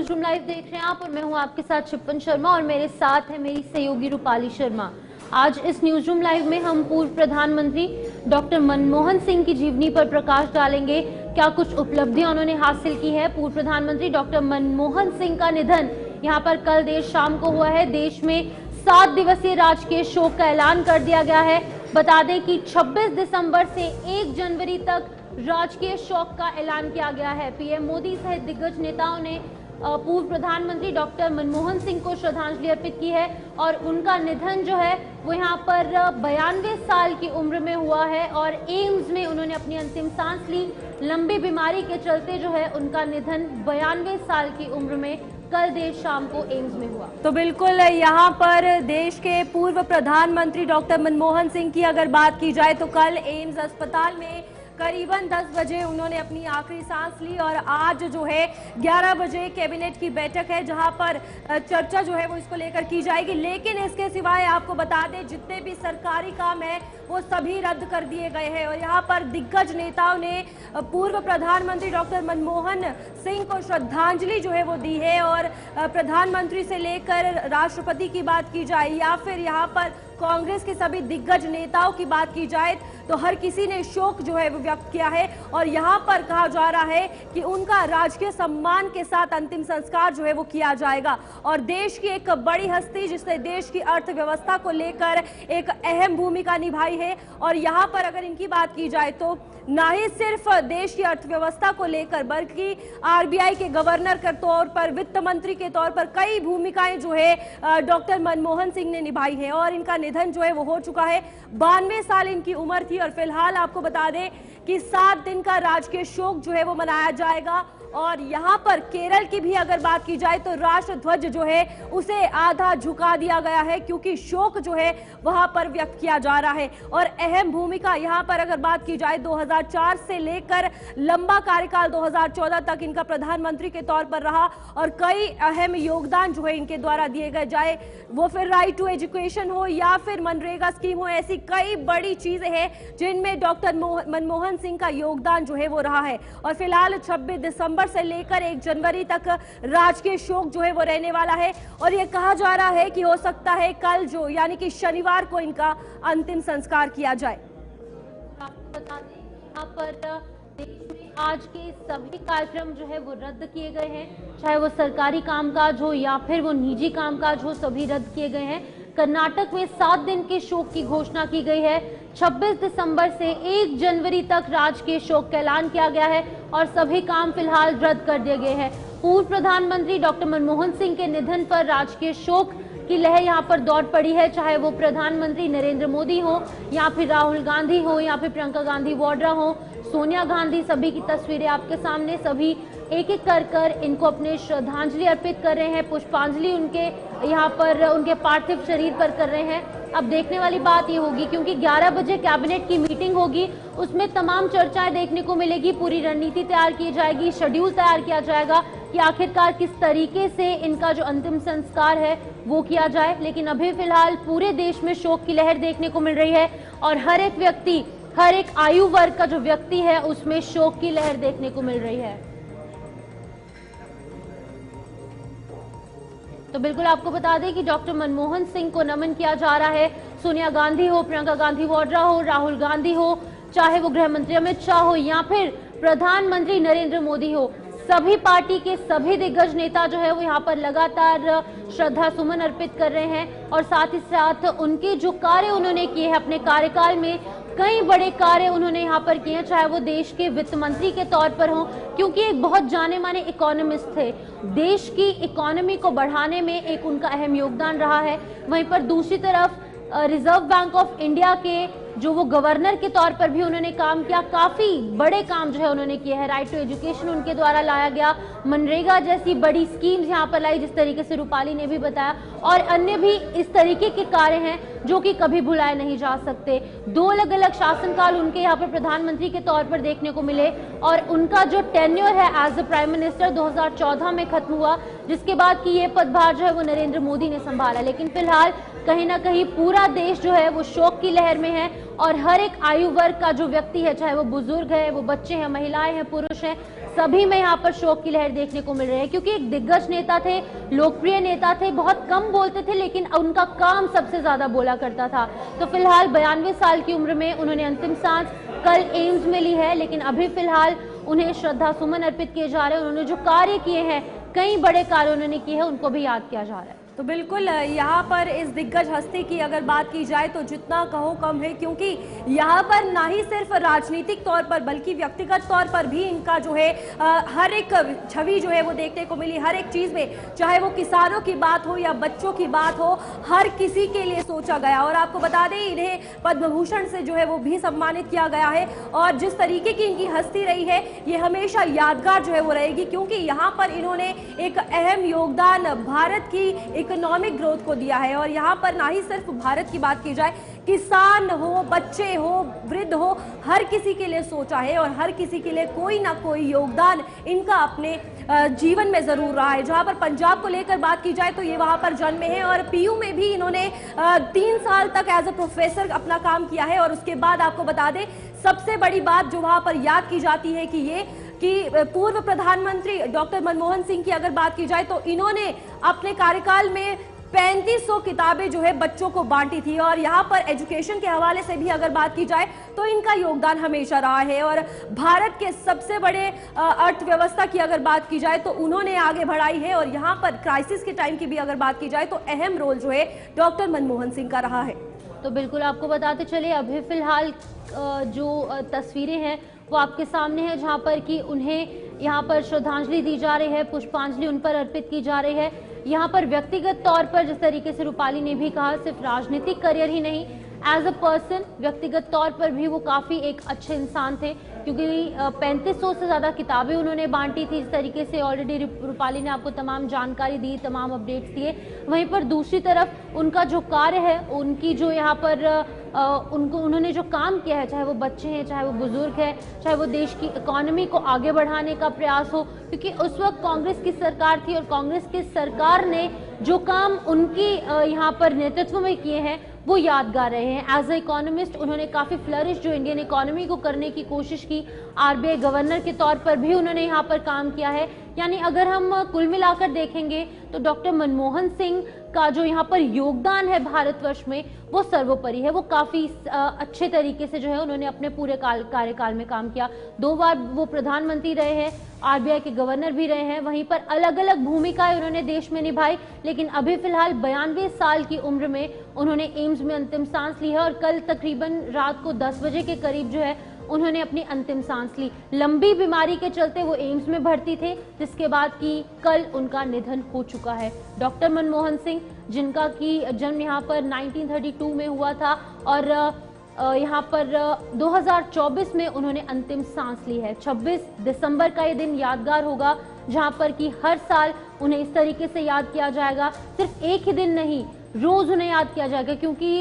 News room live देख रहे हैं आप और मैं हूं आपके साथ शिपन शर्मा और मेरे साथ है मेरी सहयोगी रूपाली शर्मा। आज इस न्यूज रूम लाइव में हम पूर्व प्रधानमंत्री डॉक्टर मनमोहन सिंह की जीवनी पर प्रकाश डालेंगे। क्या कुछ उपलब्धियां उन्होंने हासिल की है। पूर्व प्रधानमंत्री डॉक्टर मनमोहन सिंह का निधन यहाँ पर कल देर शाम को हुआ है। देश में 7 दिवसीय राजकीय शोक का ऐलान कर दिया गया है। बता दें कि 26 दिसंबर से 1 जनवरी तक राजकीय शोक का ऐलान किया गया है। पीएम मोदी सहित दिग्गज नेताओं ने पूर्व प्रधानमंत्री डॉक्टर मनमोहन सिंह को श्रद्धांजलि अर्पित की है और उनका निधन जो है वो यहाँ पर 92 साल की उम्र में हुआ है और एम्स में उन्होंने अपनी अंतिम सांस ली। लंबी बीमारी के चलते जो है उनका निधन 92 साल की उम्र में कल देर शाम को एम्स में हुआ। तो बिल्कुल यहाँ पर देश के पूर्व प्रधानमंत्री डॉक्टर मनमोहन सिंह की अगर बात की जाए तो कल एम्स अस्पताल में करीबन 10 बजे उन्होंने अपनी आखिरी सांस ली और आज जो है 11 बजे कैबिनेट की बैठक है जहां पर चर्चा जो है वो इसको लेकर की जाएगी। लेकिन इसके सिवाय आपको बता दें जितने भी सरकारी काम है वो सभी रद्द कर दिए गए हैं और यहाँ पर दिग्गज नेताओं ने पूर्व प्रधानमंत्री डॉक्टर मनमोहन सिंह को श्रद्धांजलि जो है वो दी है। और प्रधानमंत्री से लेकर राष्ट्रपति की बात की जाए या फिर यहाँ पर कांग्रेस के सभी दिग्गज नेताओं की बात की जाए तो हर किसी ने शोक जो है वो व्यक्त किया है और यहाँ पर कहा जा रहा है कि उनका राजकीय सम्मान के साथ अंतिम संस्कार जो है वो किया जाएगा। और देश की एक बड़ी हस्ती जिसने देश की अर्थव्यवस्था को लेकर एक अहम भूमिका निभाई है और यहाँ पर अगर इनकी बात की जाए तो ना ही सिर्फ देश की अर्थव्यवस्था को लेकर बल्कि आरबीआई के गवर्नर के तौर पर, वित्त मंत्री के तौर पर कई भूमिकाएं जो है डॉक्टर मनमोहन सिंह ने निभाई है और इनका निधन जो है वो हो चुका है। 92 साल इनकी उम्र थी और फिलहाल आपको बता दें कि 7 दिन का राजकीय शोक जो है वो मनाया जाएगा। और यहाँ पर केरल की भी अगर बात की जाए तो राष्ट्र ध्वज जो है उसे आधा झुका दिया गया है क्योंकि शोक जो है वहां पर व्यक्त किया जा रहा है। और अहम भूमिका यहाँ पर अगर बात की जाए 2004 से लेकर लंबा कार्यकाल 2014 तक इनका प्रधानमंत्री के तौर पर रहा और कई अहम योगदान जो है इनके द्वारा दिए गए, चाहे वो फिर राइट टू एजुकेशन हो या फिर मनरेगा स्कीम हो, ऐसी कई बड़ी चीजें हैं जिनमें डॉक्टर मनमोहन सिंह का योगदान जो है वो रहा है। और फिलहाल 26 दिसंबर से लेकर 1 जनवरी तक राजकीय शोक जो है वो रहने वाला है और ये कहा जा रहा है कि हो सकता है कल जो यानी कि शनिवार को इनका अंतिम संस्कार किया जाए। आपको बता दें यहाँ पर देश में आज के सभी कार्यक्रम जो है वो रद्द किए गए हैं, चाहे वो सरकारी कामकाज हो या फिर वो निजी कामकाज हो, सभी रद्द किए गए हैं। कर्नाटक में 7 दिन के शोक की घोषणा की गई है। 26 दिसंबर से 1 जनवरी तक राजकीय शोक का ऐलान किया गया है और सभी काम फिलहाल रद्द कर दिए गए हैं। पूर्व प्रधानमंत्री डॉक्टर मनमोहन सिंह के निधन पर राजकीय शोक की लहर यहाँ पर दौड़ पड़ी है, चाहे वो प्रधानमंत्री नरेंद्र मोदी हो या फिर राहुल गांधी हो या फिर प्रियंका गांधी वाड्रा हो, सोनिया गांधी, सभी की तस्वीरें आपके सामने, सभी एक एक कर इनको अपने श्रद्धांजलि अर्पित कर रहे हैं, पुष्पांजलि उनके यहाँ पर उनके पार्थिव शरीर पर कर रहे हैं। अब देखने वाली बात ये होगी क्योंकि 11 बजे कैबिनेट की मीटिंग होगी, उसमें तमाम चर्चाएं देखने को मिलेगी, पूरी रणनीति तैयार की जाएगी, शेड्यूल तैयार किया जाएगा कि आखिरकार किस तरीके से इनका जो अंतिम संस्कार है वो किया जाए। लेकिन अभी फिलहाल पूरे देश में शोक की लहर देखने को मिल रही है और हर एक व्यक्ति, हर एक आयु वर्ग का जो व्यक्ति है उसमें शोक की लहर देखने को मिल रही है। तो बिल्कुल आपको बता दें कि डॉक्टर मनमोहन सिंह को नमन किया जा रहा है। सोनिया गांधी हो, प्रियंका गांधी वाड्रा हो, राहुल गांधी हो, चाहे वो गृह मंत्री अमित शाह हो या फिर प्रधानमंत्री नरेंद्र मोदी हो, सभी पार्टी के सभी दिग्गज नेता जो है वो यहाँ पर लगातार श्रद्धा सुमन अर्पित कर रहे हैं और साथ ही साथ उनके जो कार्य उन्होंने किए हैं अपने कार्यकाल में, कई बड़े कार्य उन्होंने यहाँ पर किए हैं, चाहे वो देश के वित्त मंत्री के तौर पर हो क्योंकि एक बहुत जाने माने इकोनॉमिस्ट थे, देश की इकोनॉमी को बढ़ाने में एक उनका अहम योगदान रहा है। वहीं पर दूसरी तरफ रिजर्व बैंक ऑफ इंडिया के जो वो गवर्नर के तौर पर भी उन्होंने काम किया, काफी बड़े काम जो है उन्होंने किए हैं। राइट टू एजुकेशन उनके द्वारा लाया गया, मनरेगा जैसी बड़ी स्कीम्स यहाँ पर लाई जिस तरीके से रूपाली ने भी बताया, और अन्य भी इस तरीके के कार्य हैं जो कि कभी भुलाए नहीं जा सकते। 2 अलग अलग शासनकाल उनके यहाँ पर प्रधानमंत्री के तौर पर देखने को मिले और उनका जो टेन्योर है एज अ प्राइम मिनिस्टर 2014 में खत्म हुआ, जिसके बाद की ये पदभार जो है वो नरेंद्र मोदी ने संभाला। लेकिन फिलहाल कहीं ना कहीं पूरा देश जो है वो शोक की लहर में है और हर एक आयु वर्ग का जो व्यक्ति है, चाहे वो बुजुर्ग है, वो बच्चे हैं, महिलाएं हैं, पुरुष हैं, सभी में यहाँ पर शोक की लहर देखने को मिल रही है, क्योंकि एक दिग्गज नेता थे, लोकप्रिय नेता थे, बहुत कम बोलते थे लेकिन उनका काम सबसे ज्यादा बोला करता था। तो फिलहाल 92 साल की उम्र में उन्होंने अंतिम सांस कल एम्स में ली है, लेकिन अभी फिलहाल उन्हें श्रद्धा सुमन अर्पित किए जा रहे हैं। उन्होंने जो कार्य किए हैं, कई बड़े कार्य उन्होंने किए हैं, उनको भी याद किया जा रहा है। तो बिल्कुल यहाँ पर इस दिग्गज हस्ती की अगर बात की जाए तो जितना कहो कम है, क्योंकि यहाँ पर ना ही सिर्फ राजनीतिक तौर पर बल्कि व्यक्तिगत तौर पर भी इनका जो है हर एक छवि जो है वो देखने को मिली। हर एक चीज में, चाहे वो किसानों की बात हो या बच्चों की बात हो, हर किसी के लिए सोचा गया। और आपको बता दें, इन्हें पद्म भूषण से जो है वो भी सम्मानित किया गया है। और जिस तरीके की इनकी हस्ती रही है, ये हमेशा यादगार जो है वो रहेगी, क्योंकि यहाँ पर इन्होंने एक अहम योगदान भारत की इकोनॉमिक ग्रोथ को दिया है। और यहाँ पर ना ही सिर्फ भारत की बात की जाए, किसान हो, बच्चे हो, वृद्ध हो, हर किसी के लिए सोचा है और हर किसी के लिए कोई ना कोई योगदान इनका अपने जीवन में जरूर रहा है। जहाँ पर पंजाब को लेकर बात की जाए तो ये वहाँ पर जन्मे हैं और पीयू में भी इन्होंने 3 साल तक एज अ प्रोफेसर अपना काम किया है। और उसके बाद आपको बता दें, सबसे बड़ी बात जो वहाँ पर याद की जाती है कि पूर्व प्रधानमंत्री डॉक्टर मनमोहन सिंह की अगर बात की जाए तो इन्होंने अपने कार्यकाल में 3500 किताबें जो है बच्चों को बांटी थी। और यहाँ पर एजुकेशन के हवाले से भी अगर बात की जाए तो इनका योगदान हमेशा रहा है। और भारत के सबसे बड़े अर्थव्यवस्था की अगर बात की जाए तो उन्होंने आगे बढ़ाई है। और यहाँ पर क्राइसिस के टाइम की भी अगर बात की जाए तो अहम रोल जो है डॉक्टर मनमोहन सिंह का रहा है। तो बिल्कुल आपको बताते चले, अभी फिलहाल जो तस्वीरें हैं वो आपके सामने है, जहां पर कि उन्हें यहाँ पर श्रद्धांजलि दी जा रही है, पुष्पांजलि उन पर अर्पित की जा रही है। यहाँ पर व्यक्तिगत तौर पर जिस तरीके से रूपाली ने भी कहा, सिर्फ राजनीतिक करियर ही नहीं, एज अ पर्सन व्यक्तिगत तौर पर भी वो काफ़ी एक अच्छे इंसान थे, क्योंकि 3500 से ज़्यादा किताबें उन्होंने बांटी थी। इस तरीके से ऑलरेडी रूपाली ने आपको तमाम जानकारी दी, तमाम अपडेट्स दिए। वहीं पर दूसरी तरफ उनका जो कार्य है, उनकी जो यहाँ पर उन्होंने जो काम किया है, चाहे वो बच्चे हैं, चाहे वो बुजुर्ग है, चाहे वो देश की इकोनॉमी को आगे बढ़ाने का प्रयास हो, क्योंकि उस वक्त कांग्रेस की सरकार थी और कांग्रेस की सरकार ने जो काम उनकी यहाँ पर नेतृत्व में किए हैं वो यादगार रहे हैं। एज ए इकोनॉमिस्ट उन्होंने काफ़ी फ्लरिश जो इंडियन इकोनॉमी को करने की कोशिश की। आरबीआई गवर्नर के तौर पर भी उन्होंने यहाँ पर काम किया है। यानी अगर हम कुल मिलाकर देखेंगे तो डॉक्टर मनमोहन सिंह का जो यहाँ पर योगदान है भारतवर्ष में वो सर्वोपरि है। वो काफ़ी अच्छे तरीके से जो है उन्होंने अपने पूरे कार्यकाल में काम किया। 2 बार वो प्रधानमंत्री रहे हैं, आरबीआई के गवर्नर भी रहे हैं। वहीं पर अलग अलग भूमिकाएं उन्होंने देश में निभाई, लेकिन अभी फिलहाल 92 साल की उम्र में उन्होंने एम्स में अंतिम सांस ली है। और कल तकरीबन रात को 10 बजे के करीब जो है उन्होंने अपनी अंतिम सांस ली। लंबी बीमारी के चलते वो एम्स में भर्ती थे, जिसके बाद कि कल उनका निधन हो चुका है। डॉक्टर मनमोहन सिंह, जिनका कि जन्म यहाँ पर 1932 में हुआ था और यहाँ पर 2024 में उन्होंने अंतिम सांस ली है। 26 दिसंबर का ये दिन यादगार होगा, जहाँ पर कि हर साल उन्हें इस तरीके से याद किया जाएगा। सिर्फ एक ही दिन नहीं, रोज उन्हें याद किया जाएगा, क्योंकि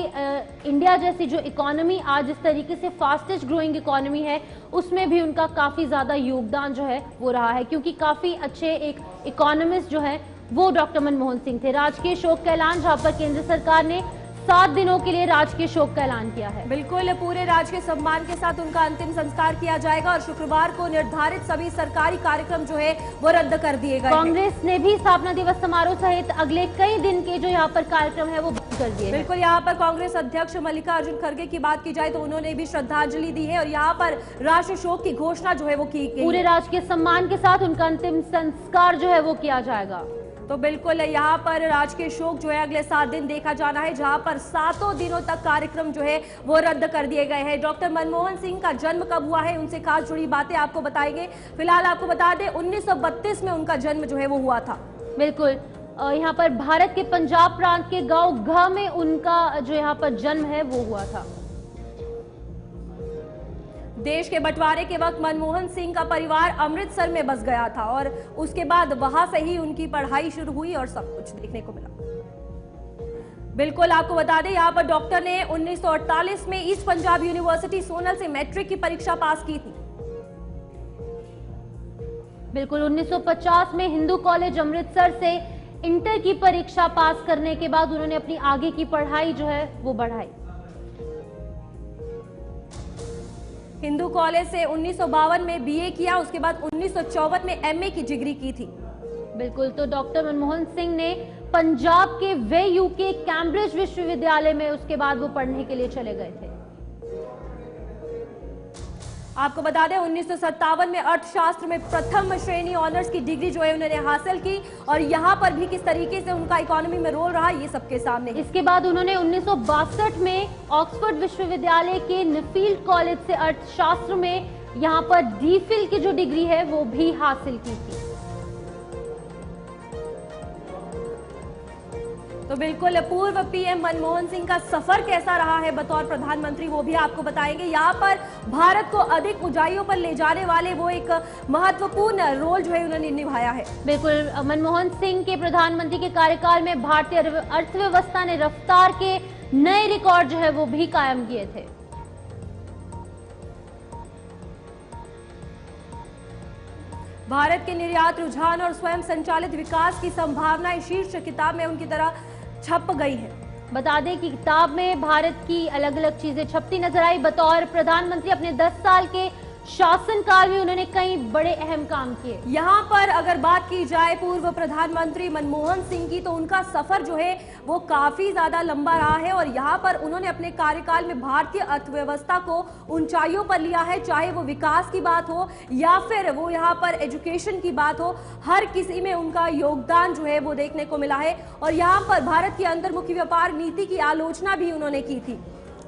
इंडिया जैसी जो इकोनॉमी आज इस तरीके से फास्टेस्ट ग्रोइंग इकोनॉमी है, उसमें भी उनका काफ़ी ज़्यादा योगदान जो है वो रहा है, क्योंकि काफ़ी अच्छे एक इकोनॉमिस्ट जो है वो डॉक्टर मनमोहन सिंह थे। राजकीय शोक का ऐलान, जहाँ पर केंद्र सरकार ने 7 दिनों के लिए राजकीय शोक का ऐलान किया है। बिल्कुल, पूरे राजकीय सम्मान के साथ उनका अंतिम संस्कार किया जाएगा और शुक्रवार को निर्धारित सभी सरकारी कार्यक्रम जो है वो रद्द कर दिए गए। कांग्रेस ने भी स्थापना दिवस समारोह सहित अगले कई दिन के जो यहाँ पर कार्यक्रम है वो बंद कर दिए। बिल्कुल, यहाँ पर कांग्रेस अध्यक्ष मल्लिकार्जुन खड़गे की बात की जाए तो उन्होंने भी श्रद्धांजलि दी है और यहाँ पर राष्ट्रीय शोक की घोषणा जो है वो की गई। पूरे राजकीय सम्मान के साथ उनका अंतिम संस्कार जो है वो किया जाएगा। तो बिल्कुल यहाँ पर राजकीय शोक जो है अगले 7 दिन देखा जाना है, जहां पर 7 दिनों तक कार्यक्रम जो है वो रद्द कर दिए गए हैं। डॉक्टर मनमोहन सिंह का जन्म कब हुआ है, उनसे खास जुड़ी बातें आपको बताएंगे। फिलहाल आपको बता दें 1932 में उनका जन्म जो है वो हुआ था। बिल्कुल, यहाँ पर भारत के पंजाब प्रांत के गांव घ में उनका जो यहाँ पर जन्म है वो हुआ था। देश के बंटवारे के वक्त मनमोहन सिंह का परिवार अमृतसर में बस गया था और उसके बाद वहां से ही उनकी पढ़ाई शुरू हुई और सब कुछ देखने को मिला। बिल्कुल, आपको बता दें यहाँ पर डॉक्टर ने 1948 में ईस्ट पंजाब यूनिवर्सिटी सोनल से मैट्रिक की परीक्षा पास की थी। बिल्कुल, 1950 में हिंदू कॉलेज अमृतसर से इंटर की परीक्षा पास करने के बाद उन्होंने अपनी आगे की पढ़ाई जो है वो बढ़ाई। हिंदू कॉलेज से 1952 में बीए किया, उसके बाद 1954 में एमए की डिग्री की थी। बिल्कुल, तो डॉक्टर मनमोहन सिंह ने पंजाब के वेयू के कैम्ब्रिज विश्वविद्यालय में उसके बाद वो पढ़ने के लिए चले गए थे। आपको बता दें 1957 में अर्थशास्त्र में प्रथम श्रेणी ऑनर्स की डिग्री जो है उन्होंने हासिल की, और यहाँ पर भी किस तरीके से उनका इकोनॉमी में रोल रहा ये सबके सामने। इसके बाद उन्होंने 1962 में ऑक्सफोर्ड विश्वविद्यालय के न्यूफील्ड कॉलेज से अर्थशास्त्र में यहाँ पर डीफिल की जो डिग्री है वो भी हासिल की थी। तो बिल्कुल पूर्व पीएम मनमोहन सिंह का सफर कैसा रहा है बतौर प्रधानमंत्री वो भी आपको बताएंगे। यहाँ पर भारत को अधिक ऊंचाइयों पर ले जाने वाले वो एक महत्वपूर्ण रोल जो है उन्होंने निभाया है। बिल्कुल, मनमोहन सिंह के प्रधानमंत्री के कार्यकाल में भारतीय अर्थव्यवस्था ने रफ्तार के नए रिकॉर्ड जो है वो भी कायम किए थे। भारत के निर्यात रुझान और स्वयं संचालित विकास की संभावनाएं शीर्ष किताब में उनकी तरह छप गई है। बता दें कि किताब में भारत की अलग अलग चीजें छपती नजर आई। बतौर प्रधानमंत्री अपने 10 साल के शासनकाल में उन्होंने कई बड़े अहम काम किए। यहाँ पर अगर बात की जाए पूर्व प्रधानमंत्री मनमोहन सिंह की, तो उनका सफर जो है वो काफी ज्यादा लंबा रहा है, और यहाँ पर उन्होंने अपने कार्यकाल में भारतीय अर्थव्यवस्था को ऊंचाइयों पर लिया है। चाहे वो विकास की बात हो या फिर वो यहाँ पर एजुकेशन की बात हो, हर किसी में उनका योगदान जो है वो देखने को मिला है। और यहाँ पर भारत की अंतर्मुखी व्यापार नीति की आलोचना भी उन्होंने की थी।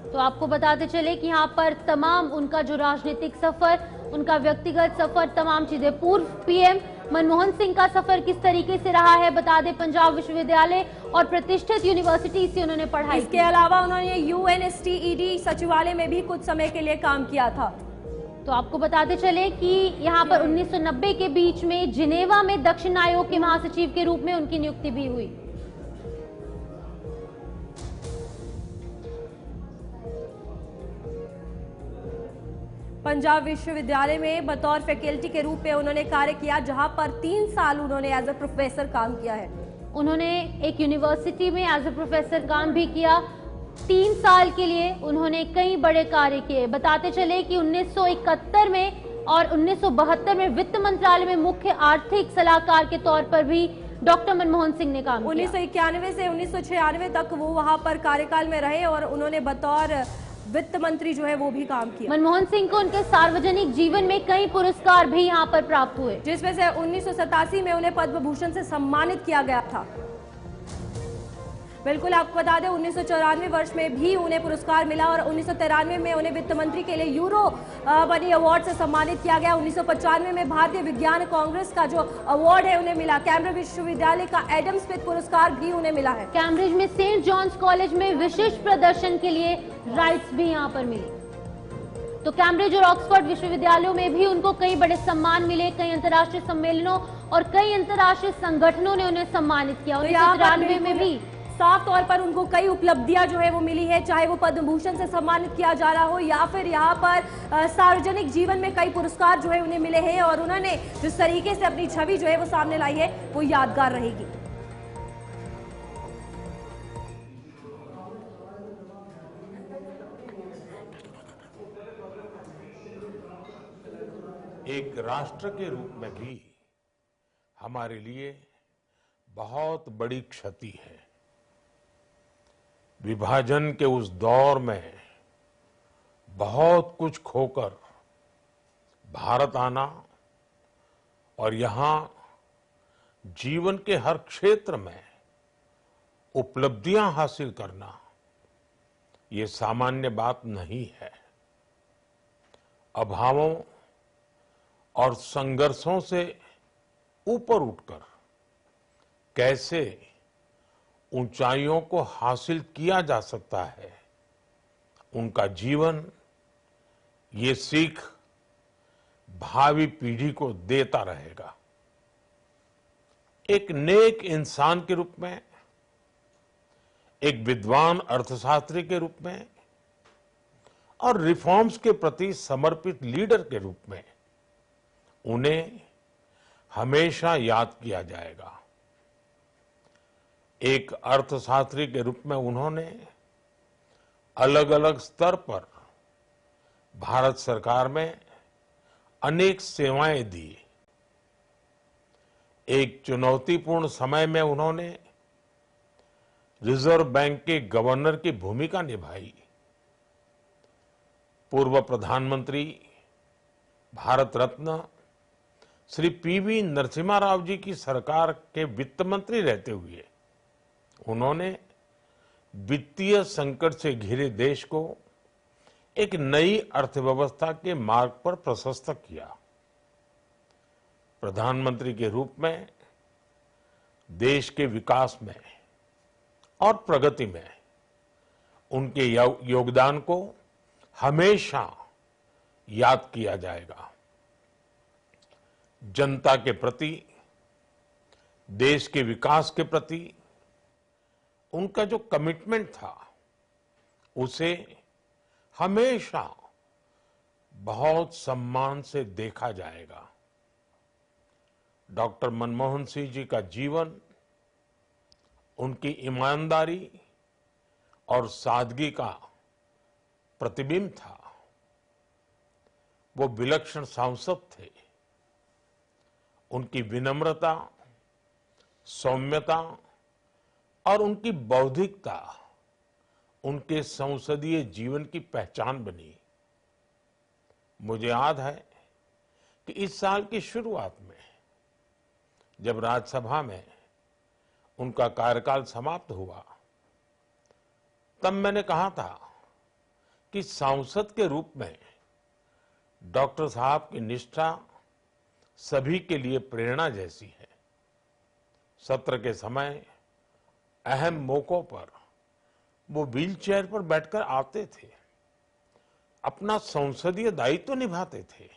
तो आपको बताते चले कि यहाँ पर तमाम उनका जो राजनीतिक सफर, उनका व्यक्तिगत सफर, तमाम चीजें, पूर्व पीएम मनमोहन सिंह का सफर किस तरीके से रहा है। बता दें पंजाब विश्वविद्यालय और प्रतिष्ठित यूनिवर्सिटी से उन्होंने पढ़ाई। इसके अलावा उन्होंने यूएनएसटीईडी सचिवालय में भी कुछ समय के लिए काम किया था। तो आपको बताते चले कि यहाँ पर 1990 के बीच में जिनेवा में दक्षिण आयोग के महासचिव के रूप में उनकी नियुक्ति भी हुई। पंजाब विश्वविद्यालय में बतौर फैकल्टी के रूप में उन्होंने कार्य किया, जहां पर 3 साल उन्होंने एज अ प्रोफेसर काम किया है। उन्होंने एक यूनिवर्सिटी में एज अ प्रोफेसर काम भी किया। 3 साल के लिए उन्होंने कई बड़े कार्य किए। बताते चले कि 1971 में और 1972 में वित्त मंत्रालय में मुख्य आर्थिक सलाहकार के तौर पर भी डॉक्टर मनमोहन सिंह ने काम किया। 1991 से 1996 तक वो वहां पर कार्यकाल में रहे, और उन्होंने बतौर वित्त मंत्री जो है वो भी काम किया। मनमोहन सिंह को उनके सार्वजनिक जीवन में कई पुरस्कार भी यहाँ पर प्राप्त हुए, जिसमें से 1987 में उन्हें पद्म भूषण से सम्मानित किया गया था। बिल्कुल आपको बता दें 1994 वर्ष में भी उन्हें पुरस्कार मिला, और 1993 में उन्हें वित्त मंत्री के लिए यूरो मनी अवार्ड से सम्मानित किया गया। 1995 में भारतीय विज्ञान कांग्रेस का जो अवार्ड है उन्हें मिला। कैम्ब्रिज विश्वविद्यालय का एडम स्मिथ पुरस्कार भी उन्हें मिला है। कैम्ब्रिज में सेंट जॉन्स कॉलेज में विशिष्ट प्रदर्शन के लिए राइट्स भी यहाँ पर मिली। तो कैम्ब्रिज और ऑक्सफोर्ड विश्वविद्यालयों में भी उनको कई बड़े सम्मान मिले। कई अंतर्राष्ट्रीय सम्मेलनों और कई अंतर्राष्ट्रीय संगठनों ने उन्हें सम्मानित किया। 1993 में भी साफ तौर पर उनको कई उपलब्धियां जो है वो मिली है, चाहे वो पद्म भूषण से सम्मानित किया जा रहा हो या फिर यहाँ पर सार्वजनिक जीवन में कई पुरस्कार जो है उन्हें मिले हैं, और उन्होंने जिस तरीके से अपनी छवि जो है वो सामने लाई है वो यादगार रहेगी। एक राष्ट्र के रूप में भी हमारे लिए बहुत बड़ी क्षति है। विभाजन के उस दौर में बहुत कुछ खोकर भारत आना और यहां जीवन के हर क्षेत्र में उपलब्धियां हासिल करना ये सामान्य बात नहीं है। अभावों और संघर्षों से ऊपर उठकर कैसे ऊंचाइयों को हासिल किया जा सकता है, उनका जीवन ये सीख भावी पीढ़ी को देता रहेगा। एक नेक इंसान के रूप में, एक विद्वान अर्थशास्त्री के रूप में और रिफॉर्म्स के प्रति समर्पित लीडर के रूप में उन्हें हमेशा याद किया जाएगा। एक अर्थशास्त्री के रूप में उन्होंने अलग अलग स्तर पर भारत सरकार में अनेक सेवाएं दी। एक चुनौतीपूर्ण समय में उन्होंने रिजर्व बैंक के गवर्नर की भूमिका निभाई। पूर्व प्रधानमंत्री भारत रत्न श्री पीवी नरसिम्हा राव जी की सरकार के वित्त मंत्री रहते हुए उन्होंने वित्तीय संकट से घिरे देश को एक नई अर्थव्यवस्था के मार्ग पर प्रशस्त किया। प्रधानमंत्री के रूप में देश के विकास में और प्रगति में उनके योगदान को हमेशा याद किया जाएगा। जनता के प्रति, देश के विकास के प्रति उनका जो कमिटमेंट था उसे हमेशा बहुत सम्मान से देखा जाएगा। डॉक्टर मनमोहन सिंह जी का जीवन उनकी ईमानदारी और सादगी का प्रतिबिंब था। वो विलक्षण सांसद थे। उनकी विनम्रता, सौम्यता और उनकी बौद्धिकता उनके संसदीय जीवन की पहचान बनी। मुझे याद है कि इस साल की शुरुआत में जब राज्यसभा में उनका कार्यकाल समाप्त हुआ, तब मैंने कहा था कि सांसद के रूप में डॉक्टर साहब की निष्ठा सभी के लिए प्रेरणा जैसी है। सत्र के समय अहम मौकों पर वो व्हीलचेयर पर बैठकर आते थे, अपना संसदीय दायित्व निभाते थे।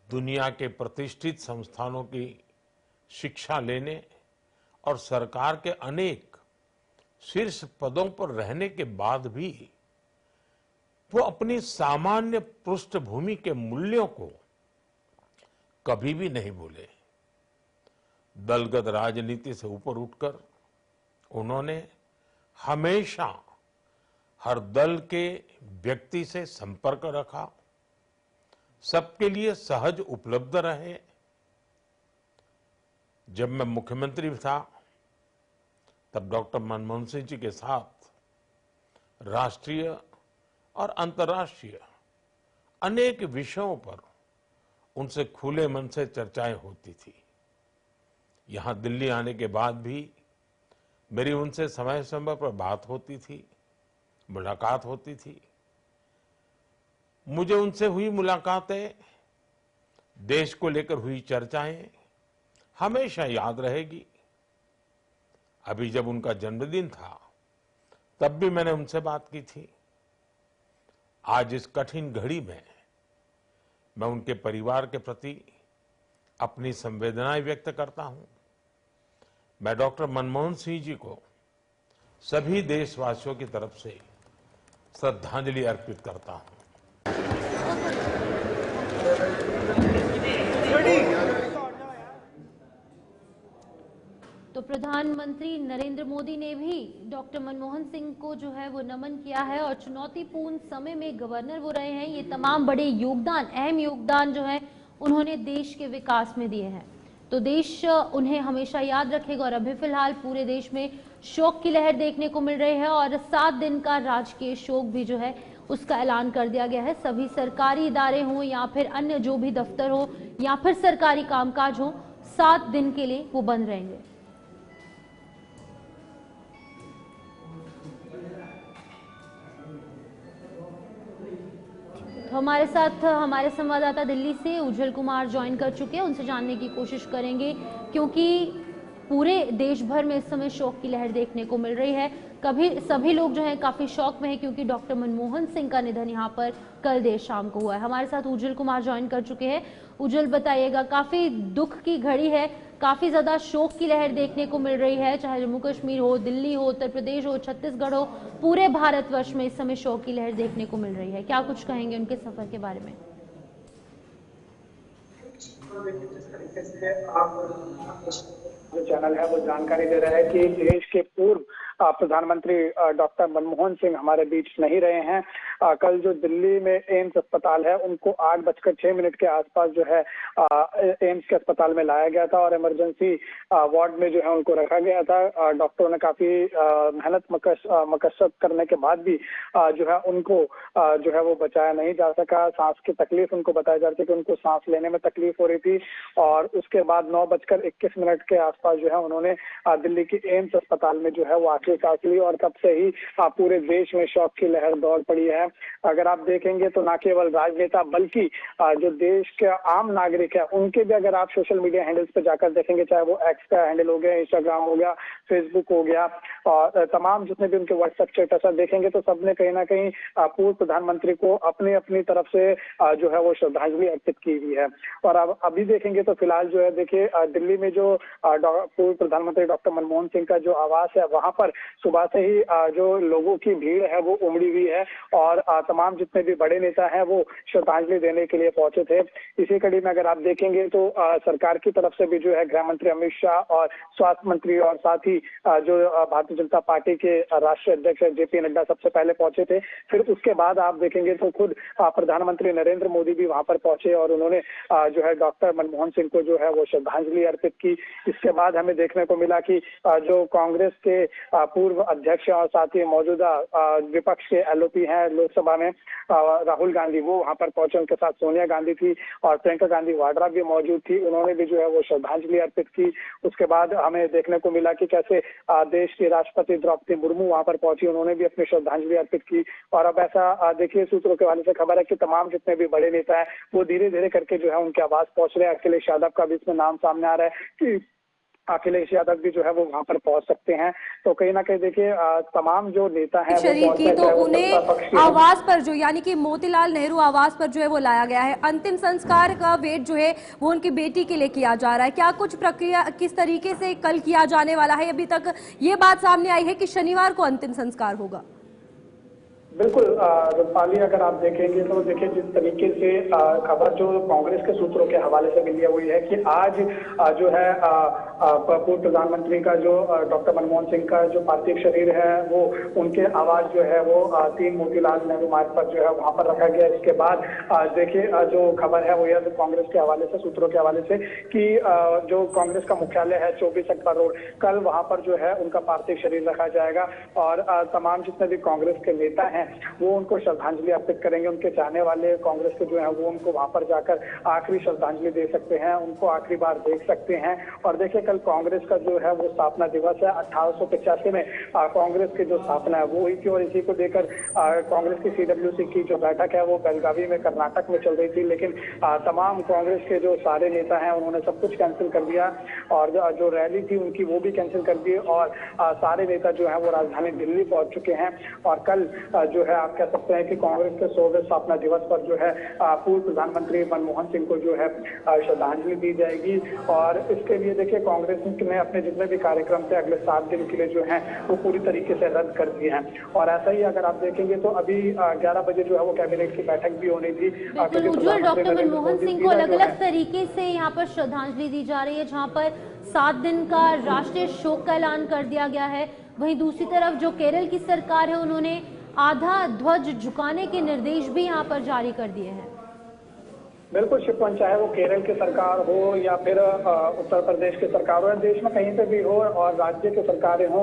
दुनिया के प्रतिष्ठित संस्थानों की शिक्षा लेने और सरकार के अनेक शीर्ष पदों पर रहने के बाद भी वो अपनी सामान्य पृष्ठभूमि के मूल्यों को कभी भी नहीं भूले। दलगत राजनीति से ऊपर उठकर उन्होंने हमेशा हर दल के व्यक्ति से संपर्क रखा, सबके लिए सहज उपलब्ध रहे। जब मैं मुख्यमंत्री था तब डॉक्टर मनमोहन सिंह जी के साथ राष्ट्रीय और अंतर्राष्ट्रीय अनेक विषयों पर उनसे खुले मन से चर्चाएं होती थी। यहां दिल्ली आने के बाद भी मेरी उनसे समय समय पर बात होती थी, मुलाकात होती थी। मुझे उनसे हुई मुलाकातें, देश को लेकर हुई चर्चाएं हमेशा याद रहेगी। अभी जब उनका जन्मदिन था तब भी मैंने उनसे बात की थी। आज इस कठिन घड़ी में मैं उनके परिवार के प्रति अपनी संवेदनाएं व्यक्त करता हूं। मैं डॉक्टर मनमोहन सिंह जी को सभी देशवासियों की तरफ से श्रद्धांजलि अर्पित करता हूं। तो प्रधानमंत्री नरेंद्र मोदी ने भी डॉक्टर मनमोहन सिंह को जो है वो नमन किया है और चुनौतीपूर्ण समय में गवर्नर वो रहे हैं। ये तमाम बड़े योगदान, अहम योगदान जो है उन्होंने देश के विकास में दिए हैं, तो देश उन्हें हमेशा याद रखेगा। और अभी फिलहाल पूरे देश में शोक की लहर देखने को मिल रही है और 7 दिन का राजकीय शोक भी जो है उसका ऐलान कर दिया गया है। सभी सरकारी इदारे हों या फिर अन्य जो भी दफ्तर हो या फिर सरकारी कामकाज हो, 7 दिन के लिए वो बंद रहेंगे। तो हमारे साथ हमारे संवाददाता दिल्ली से उज्जवल कुमार ज्वाइन कर चुके हैं, उनसे जानने की कोशिश करेंगे क्योंकि पूरे देश भर में इस समय शोक की लहर देखने को मिल रही है। सभी लोग जो हैं काफी शौक में हैं क्योंकि डॉक्टर मनमोहन सिंह का निधन यहाँ पर कल देर शाम को हुआ है। हमारे साथ उज्जवल कुमार ज्वाइन कर चुके हैं। उज्जवल, बताइएगा, काफी दुख की घड़ी है, काफी ज्यादा शोक की लहर देखने को मिल रही है, चाहे जम्मू कश्मीर हो, दिल्ली हो, उत्तर प्रदेश हो, छत्तीसगढ़ हो, पूरे भारतवर्ष में इस समय शोक की लहर देखने को मिल रही है। क्या कुछ कहेंगे उनके सफर के बारे में? जिस तरीके से आप जो चैनल है वो जानकारी दे रहा है कि देश के पूर्व प्रधानमंत्री डॉक्टर मनमोहन सिंह हमारे बीच नहीं रहे हैं। कल जो दिल्ली में एम्स अस्पताल है उनको 8:06 के आसपास जो है एम्स के अस्पताल में लाया गया था और इमरजेंसी वार्ड में जो है उनको रखा गया था। डॉक्टरों ने काफी मेहनत मशक्कत करने के बाद भी जो है उनको जो है वो बचाया नहीं जा सका। सांस की तकलीफ उनको बताया जा रही थी कि उनको सांस लेने में तकलीफ हो रही थी और उसके बाद 9:21 के आसपास जो है उन्होंने दिल्ली की एम्स अस्पताल में जो है वो आखिरी सांस ली और तब से ही पूरे देश में शौक की लहर दौड़ पड़ी है। अगर आप देखेंगे तो न केवल राजनेता बल्कि जो देश के आम नागरिक है उनके भी अगर आप सोशल मीडिया हैंडल्स पे जाकर देखेंगे, चाहे वो एक्स का हैंडल हो गया, इंस्टाग्राम हो गया, फेसबुक हो गया और तमाम जितने भी उनके व्हाट्सएप स्टेटस देखेंगे तो सबने कहीं ना कहीं पूर्व प्रधानमंत्री को अपनी अपनी तरफ से जो है वो श्रद्धांजलि अर्पित की हुई है। और अब अभी देखेंगे तो फिलहाल जो है देखिए दिल्ली में जो पूर्व प्रधानमंत्री डॉक्टर मनमोहन सिंह का जो आवास है वहां पर सुबह से ही जो लोगों की भीड़ है वो उमड़ी हुई है और तमाम जितने भी बड़े नेता हैं वो श्रद्धांजलि देने के लिए पहुंचे थे। इसी कड़ी में अगर आप देखेंगे तो सरकार की तरफ से भी जो है गृह मंत्री अमित शाह और स्वास्थ्य मंत्री और साथ ही जो भारतीय जनता पार्टी के राष्ट्रीय अध्यक्ष जेपी नड्डा सबसे पहले पहुंचे थे। फिर उसके बाद आप देखेंगे तो खुद प्रधानमंत्री नरेंद्र मोदी भी वहां पर पहुंचे और उन्होंने जो है डॉक्टर मनमोहन सिंह को जो है वो श्रद्धांजलि अर्पित की। इसके बाद हमें देखने को मिला कि जो कांग्रेस के पूर्व अध्यक्ष और साथ ही मौजूदा विपक्ष के एलओपी हैं लोकसभा में राहुल गांधी, वो वहां पर पहुंचे। उनके साथ सोनिया गांधी थी और प्रियंका गांधी वाड्रा भी मौजूद थी। उन्होंने भी जो है वो श्रद्धांजलि अर्पित की। उसके बाद हमें देखने को मिला कि कैसे देश की राष्ट्रपति द्रौपदी मुर्मू वहां पर पहुंची, उन्होंने भी अपनी श्रद्धांजलि अर्पित की। और अब ऐसा देखिए सूत्रों के हवाले से खबर है कि तमाम जितने भी बड़े नेता हैं वो धीरे धीरे करके जो है उनके आवास पहुंच रहे हैं। अखिलेश यादव का भी इसमें नाम सामने आ रहा है कि अखिलेश यादव भी जो है वो वहां पर पहुंच सकते हैं। तो कहीं ना कहीं देखिए तमाम जो नेता हैं शरीर की तो उन्हें आवास पर जो यानी कि मोतीलाल नेहरू आवास पर जो है वो लाया गया है। अंतिम संस्कार का वेट जो है वो उनकी बेटी के लिए किया जा रहा है। क्या कुछ प्रक्रिया किस तरीके से कल किया जाने वाला है? अभी तक ये बात सामने आई है कि शनिवार को अंतिम संस्कार होगा। बिल्कुल रूपाली, अगर आप देखेंगे तो देखिए जिस तरीके से खबर जो कांग्रेस के सूत्रों के हवाले से मिली है वो ये है कि आज जो है पूर्व प्रधानमंत्री का जो डॉक्टर मनमोहन सिंह का जो पार्थिव शरीर है वो उनके आवास जो है वो 3 मोतीलाल नेहरू मार्ग पर जो है वहां पर रखा गया। इसके बाद देखिए जो खबर है वो यह कांग्रेस के हवाले से सूत्रों के हवाले से कि जो कांग्रेस का मुख्यालय है 24 अक्टूबर रोड, कल वहां पर जो है उनका पार्थिव शरीर रखा जाएगा और तमाम जितने भी कांग्रेस के नेता हैं वो उनको श्रद्धांजलि अर्पित करेंगे। उनके चाहने वाले कांग्रेस के जो है वो उनको वहां पर जाकर आखिरी श्रद्धांजलि दे सकते हैं, उनको आखिरी बार देख सकते हैं। और देखिए कल कांग्रेस का जो है वो स्थापना दिवस है। 1885 में कांग्रेस की जो स्थापना है वो हुई थी और इसी को लेकर कांग्रेस की सीडब्ल्यूसी की जो बैठक है वो बेलगावी में कर्नाटक में चल रही थी, लेकिन तमाम कांग्रेस के जो सारे नेता हैं उन्होंने सब कुछ कैंसिल कर दिया और जो रैली थी उनकी वो भी कैंसिल कर दी और सारे नेता जो है वो राजधानी दिल्ली पहुंच चुके हैं। और कल जो है आप कह सकते हैं कि कांग्रेस के 100वें स्थापना दिवस पर जो है पूर्व प्रधानमंत्री मनमोहन सिंह को जो है श्रद्धांजलि दी जाएगी। और इसके लिए देखिए कांग्रेस ने अपने जितने भी कार्यक्रम थे अगले 7 दिन के लिए जो है वो पूरी तरीके से रद्द कर दिए हैं। और ऐसा ही अगर आप देखेंगे तो अभी 11 बजे जो है वो कैबिनेट की बैठक भी होनी थी। उज्जवल, डॉक्टर मनमोहन सिंह को अलग अलग तरीके से यहाँ पर श्रद्धांजलि दी जा रही है, जहाँ पर 7 दिन का राष्ट्रीय शोक का ऐलान कर दिया गया है। वहीं दूसरी तरफ जो केरल की सरकार है उन्होंने आधा ध्वज झुकाने के निर्देश भी यहाँ पर जारी कर दिए हैं। बिल्कुल शिवपन, चाहे वो केरल की सरकार हो या फिर उत्तर प्रदेश की सरकार हो या देश में कहीं पे भी हो और राज्य की सरकारें हो,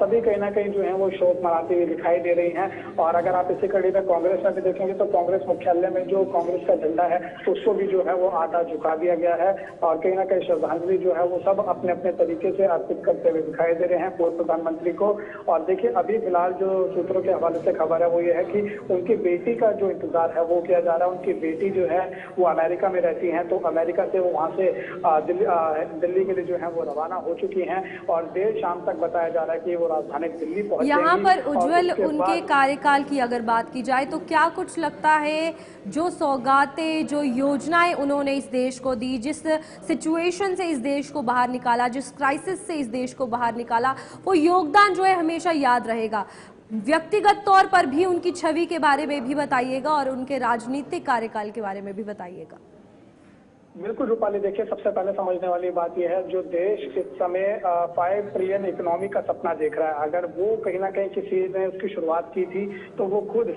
सभी कहीं ना कहीं जो है वो शोक मनाती हुई दिखाई दे रही हैं। और अगर आप इसी कड़ी में कांग्रेस में भी देखेंगे तो कांग्रेस मुख्यालय में जो कांग्रेस का झंडा है उसको भी जो है वो आधा झुका दिया गया है और कहीं ना कहीं श्रद्धांजलि जो है वो सब अपने अपने तरीके से अर्पित करते हुए दिखाई दे रहे हैं पूर्व प्रधानमंत्री को। और देखिए अभी फिलहाल जो सूत्रों के हवाले से खबर है वो ये है कि उनकी बेटी का जो इंतजार है वो किया जा रहा है। उनकी बेटी जो है वो अमेरिका में रहती हैं, तो अमेरिका से वो वहां से दिल्ली के लिए जो है वो रवाना हो चुकी हैं और देर शाम तक बताया जा रहा है कि वो राजधानी दिल्ली पहुंच जाएंगी। यहाँ पर उज्जवल उनके कार्यकाल की अगर बात की जाए तो क्या कुछ लगता है जो सौगातें जो योजनाएं उन्होंने इस देश को दी, जिस सिचुएशन से इस देश को बाहर निकाला, जिस क्राइसिस से इस देश को बाहर निकाला, वो योगदान जो है हमेशा याद रहेगा। व्यक्तिगत तौर पर भी उनकी छवि के बारे में भी बताइएगा और उनके राजनीतिक कार्यकाल के बारे में भी बताइएगा। बिल्कुल रूपाली, देखिए सबसे पहले समझने वाली बात यह है, जो देश इस समय 5 ट्रिलियन इकोनॉमी का सपना देख रहा है, अगर वो कहीं ना कहीं किसी ने उसकी शुरुआत की थी तो वो खुद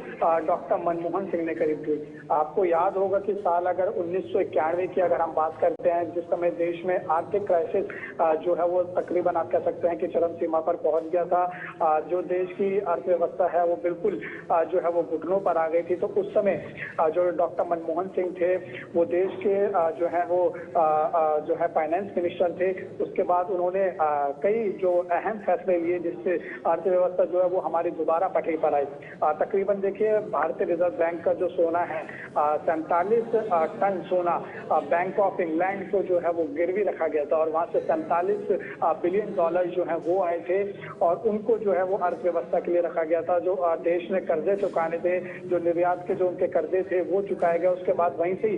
डॉक्टर मनमोहन सिंह ने करी थी। आपको याद होगा कि साल अगर 1991 की अगर हम बात करते हैं, जिस समय देश में आर्थिक क्राइसिस जो है वो तकरीबन आप कह सकते हैं कि चरम सीमा पर पहुंच गया था। जो देश की अर्थव्यवस्था है वो बिल्कुल जो है वो घुटनों पर आ गई थी। तो उस समय जो डॉक्टर मनमोहन सिंह थे वो देश के जो है वो जो है फाइनेंस मिनिस्टर थे। उसके बाद उन्होंने कई जो अहम फैसले लिए जिससे अर्थव्यवस्था जो है वो हमारी दोबारा पटरी पर आई। तकरीबन देखिए भारतीय रिजर्व बैंक का जो सोना है 47 टन सोना बैंक ऑफ इंग्लैंड को जो है वो गिरवी रखा गया था और वहां से 47 बिलियन डॉलर जो है वो आए थे और उनको जो है वो अर्थव्यवस्था के लिए रखा गया था। जो देश ने कर्जे चुकाने थे, जो निर्यात के जो उनके कर्जे थे वो चुकाए गए। उसके बाद वहीं से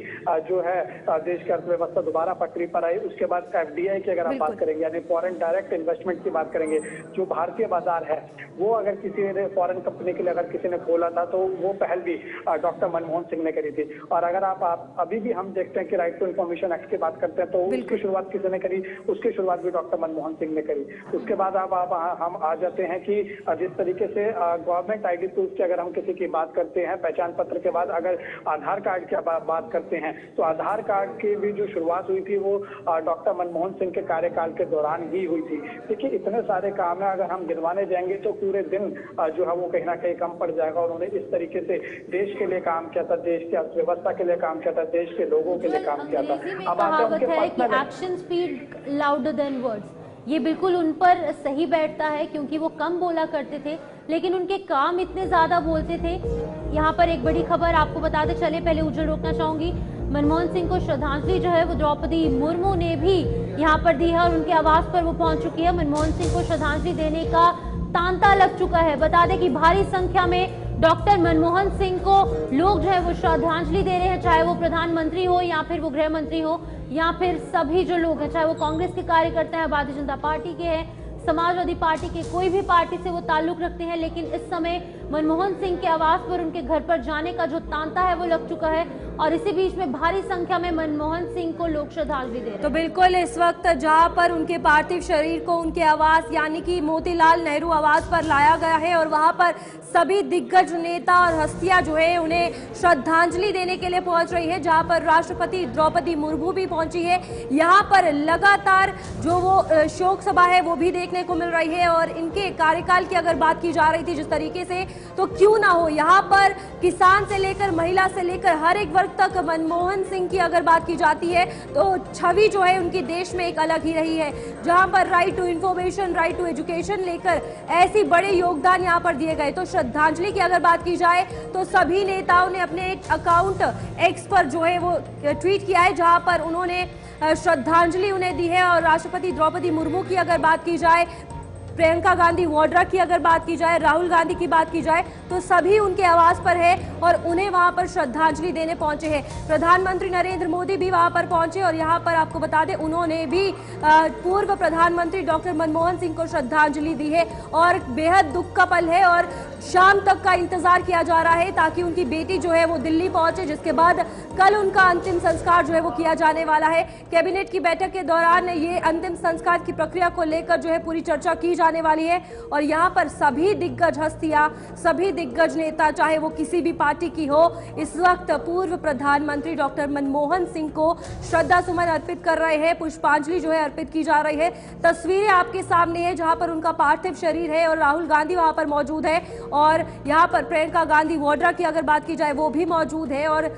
जो है देश की अर्थव्यवस्था दोबारा पटरी पर आई। उसके बाद FDI की अगर आप बात करेंगे, यानी फॉरेन डायरेक्ट इन्वेस्टमेंट की बात करेंगे, जो भारतीय बाजार है वो अगर किसी ने फॉरेन कंपनी के लिए अगर किसी ने खोला था तो वो पहल भी डॉक्टर मनमोहन सिंह ने करी थी। और अगर आप अभी भी हम देखते हैं कि राइट टू इन्फॉर्मेशन एक्ट की बात करते हैं तो उसकी शुरुआत किसी ने करी, उसकी शुरुआत भी डॉक्टर मनमोहन सिंह ने करी। उसके बाद हम आ जाते हैं कि जिस तरीके से गवर्नमेंट ID प्रूफ की अगर हम किसी की बात करते हैं, पहचान पत्र के बाद अगर आधार कार्ड की बात करते हैं तो आधार कार्ड की भी जो शुरुआत हुई थी वो डॉक्टर मनमोहन सिंह के कार्यकाल के दौरान ही हुई थी। देखिए इतने सारे काम है, अगर हम गिनवाने जाएंगे तो पूरे दिन जो है वो कहीं ना कहीं कम पड़ जाएगा। उन्होंने इस तरीके से देश के लिए काम किया था, देश की अर्थव्यवस्था के लिए काम किया था, देश के लोगों के लिए काम किया था। अब आते हैं कि action speak louder than words, ये बिल्कुल उन पर सही बैठता है क्योंकि वो कम बोला करते थे लेकिन उनके काम इतने ज्यादा बोलते थे। यहाँ पर एक बड़ी खबर आपको बताते चले, पहले उज्जवल रोकना चाहूंगी, मनमोहन सिंह को श्रद्धांजलि जो है वो द्रौपदी मुर्मू ने भी यहाँ पर दी है और उनके आवास पर वो पहुंच चुकी है। मनमोहन सिंह को श्रद्धांजलि देने का तांता लग चुका है। बता दें कि भारी संख्या में डॉक्टर मनमोहन सिंह को लोग जो है वो श्रद्धांजलि दे रहे हैं, चाहे वो प्रधानमंत्री हो या फिर वो गृह मंत्री हो या फिर सभी जो लोग हैं, चाहे वो कांग्रेस के कार्यकर्ता हैं, भारतीय जनता पार्टी के हैं, समाजवादी पार्टी के, कोई भी पार्टी से वो ताल्लुक रखते हैं। लेकिन इस समय मनमोहन सिंह के आवास पर उनके घर पर जाने का जो तांता है वो लग चुका है और इसी बीच में भारी संख्या में मनमोहन सिंह को लोग श्रद्धांजलि दे रहे हैं। तो बिल्कुल इस वक्त जहां पर उनके पार्थिव शरीर को उनके आवास यानी कि मोतीलाल नेहरू आवास पर लाया गया है और वहां पर सभी दिग्गज नेता और हस्तियां जो है उन्हें श्रद्धांजलि देने के लिए पहुंच रही है, जहां पर राष्ट्रपति द्रौपदी मुर्मू भी पहुंची है। यहाँ पर लगातार जो वो शोक सभा है वो भी देखने को मिल रही है और इनके कार्यकाल की अगर बात की जा रही थी जिस तरीके से, तो क्यों ना हो, यहाँ पर किसान से लेकर महिला से लेकर हर एक वर्ग तक मनमोहन सिंह की अगर बात की जाती है तो छवि जो है उनकी देश में एक अलग ही रही है। जहां पर right to information, right to education लेकर ऐसी बड़े योगदान यहां पर दिए गए। तो श्रद्धांजलि की अगर बात की जाए तो सभी नेताओं ने अपने एक अकाउंट X पर जो है वो ट्वीट किया है जहां पर उन्होंने श्रद्धांजलि उन्हें दी है। और राष्ट्रपति द्रौपदी मुर्मू की अगर बात की जाए, प्रियंका गांधी वाड्रा की अगर बात की जाए, राहुल गांधी की बात की जाए, तो सभी उनके आवास पर है और उन्हें वहां पर श्रद्धांजलि देने पहुंचे हैं। प्रधानमंत्री नरेंद्र मोदी भी वहां पर पहुंचे और यहां पर आपको बता दें उन्होंने भी पूर्व प्रधानमंत्री डॉक्टर मनमोहन सिंह को श्रद्धांजलि दी है और बेहद दुख का पल है और शाम तक का इंतजार किया जा रहा है ताकि उनकी बेटी जो है वो दिल्ली पहुंचे, जिसके बाद कल उनका अंतिम संस्कार जो है वो किया जाने वाला है। कैबिनेट की बैठक के दौरान ये अंतिम संस्कार की प्रक्रिया को लेकर जो है पूरी चर्चा की जाने वाली है और यहाँ पर सभी दिग्गज हस्तियां, सभी दिग्गज नेता, चाहे वो किसी भी पार्टी की हो, इस वक्त पूर्व प्रधानमंत्री डॉक्टर मनमोहन सिंह को श्रद्धा सुमन अर्पित कर रहे हैं, पुष्पांजलि जो है अर्पित की जा रही है। तस्वीरें आपके सामने है जहां पर उनका पार्थिव शरीर है और राहुल गांधी वहां पर मौजूद है और यहाँ पर प्रियंका गांधी वाड्रा की अगर बात की जाए वो भी मौजूद है और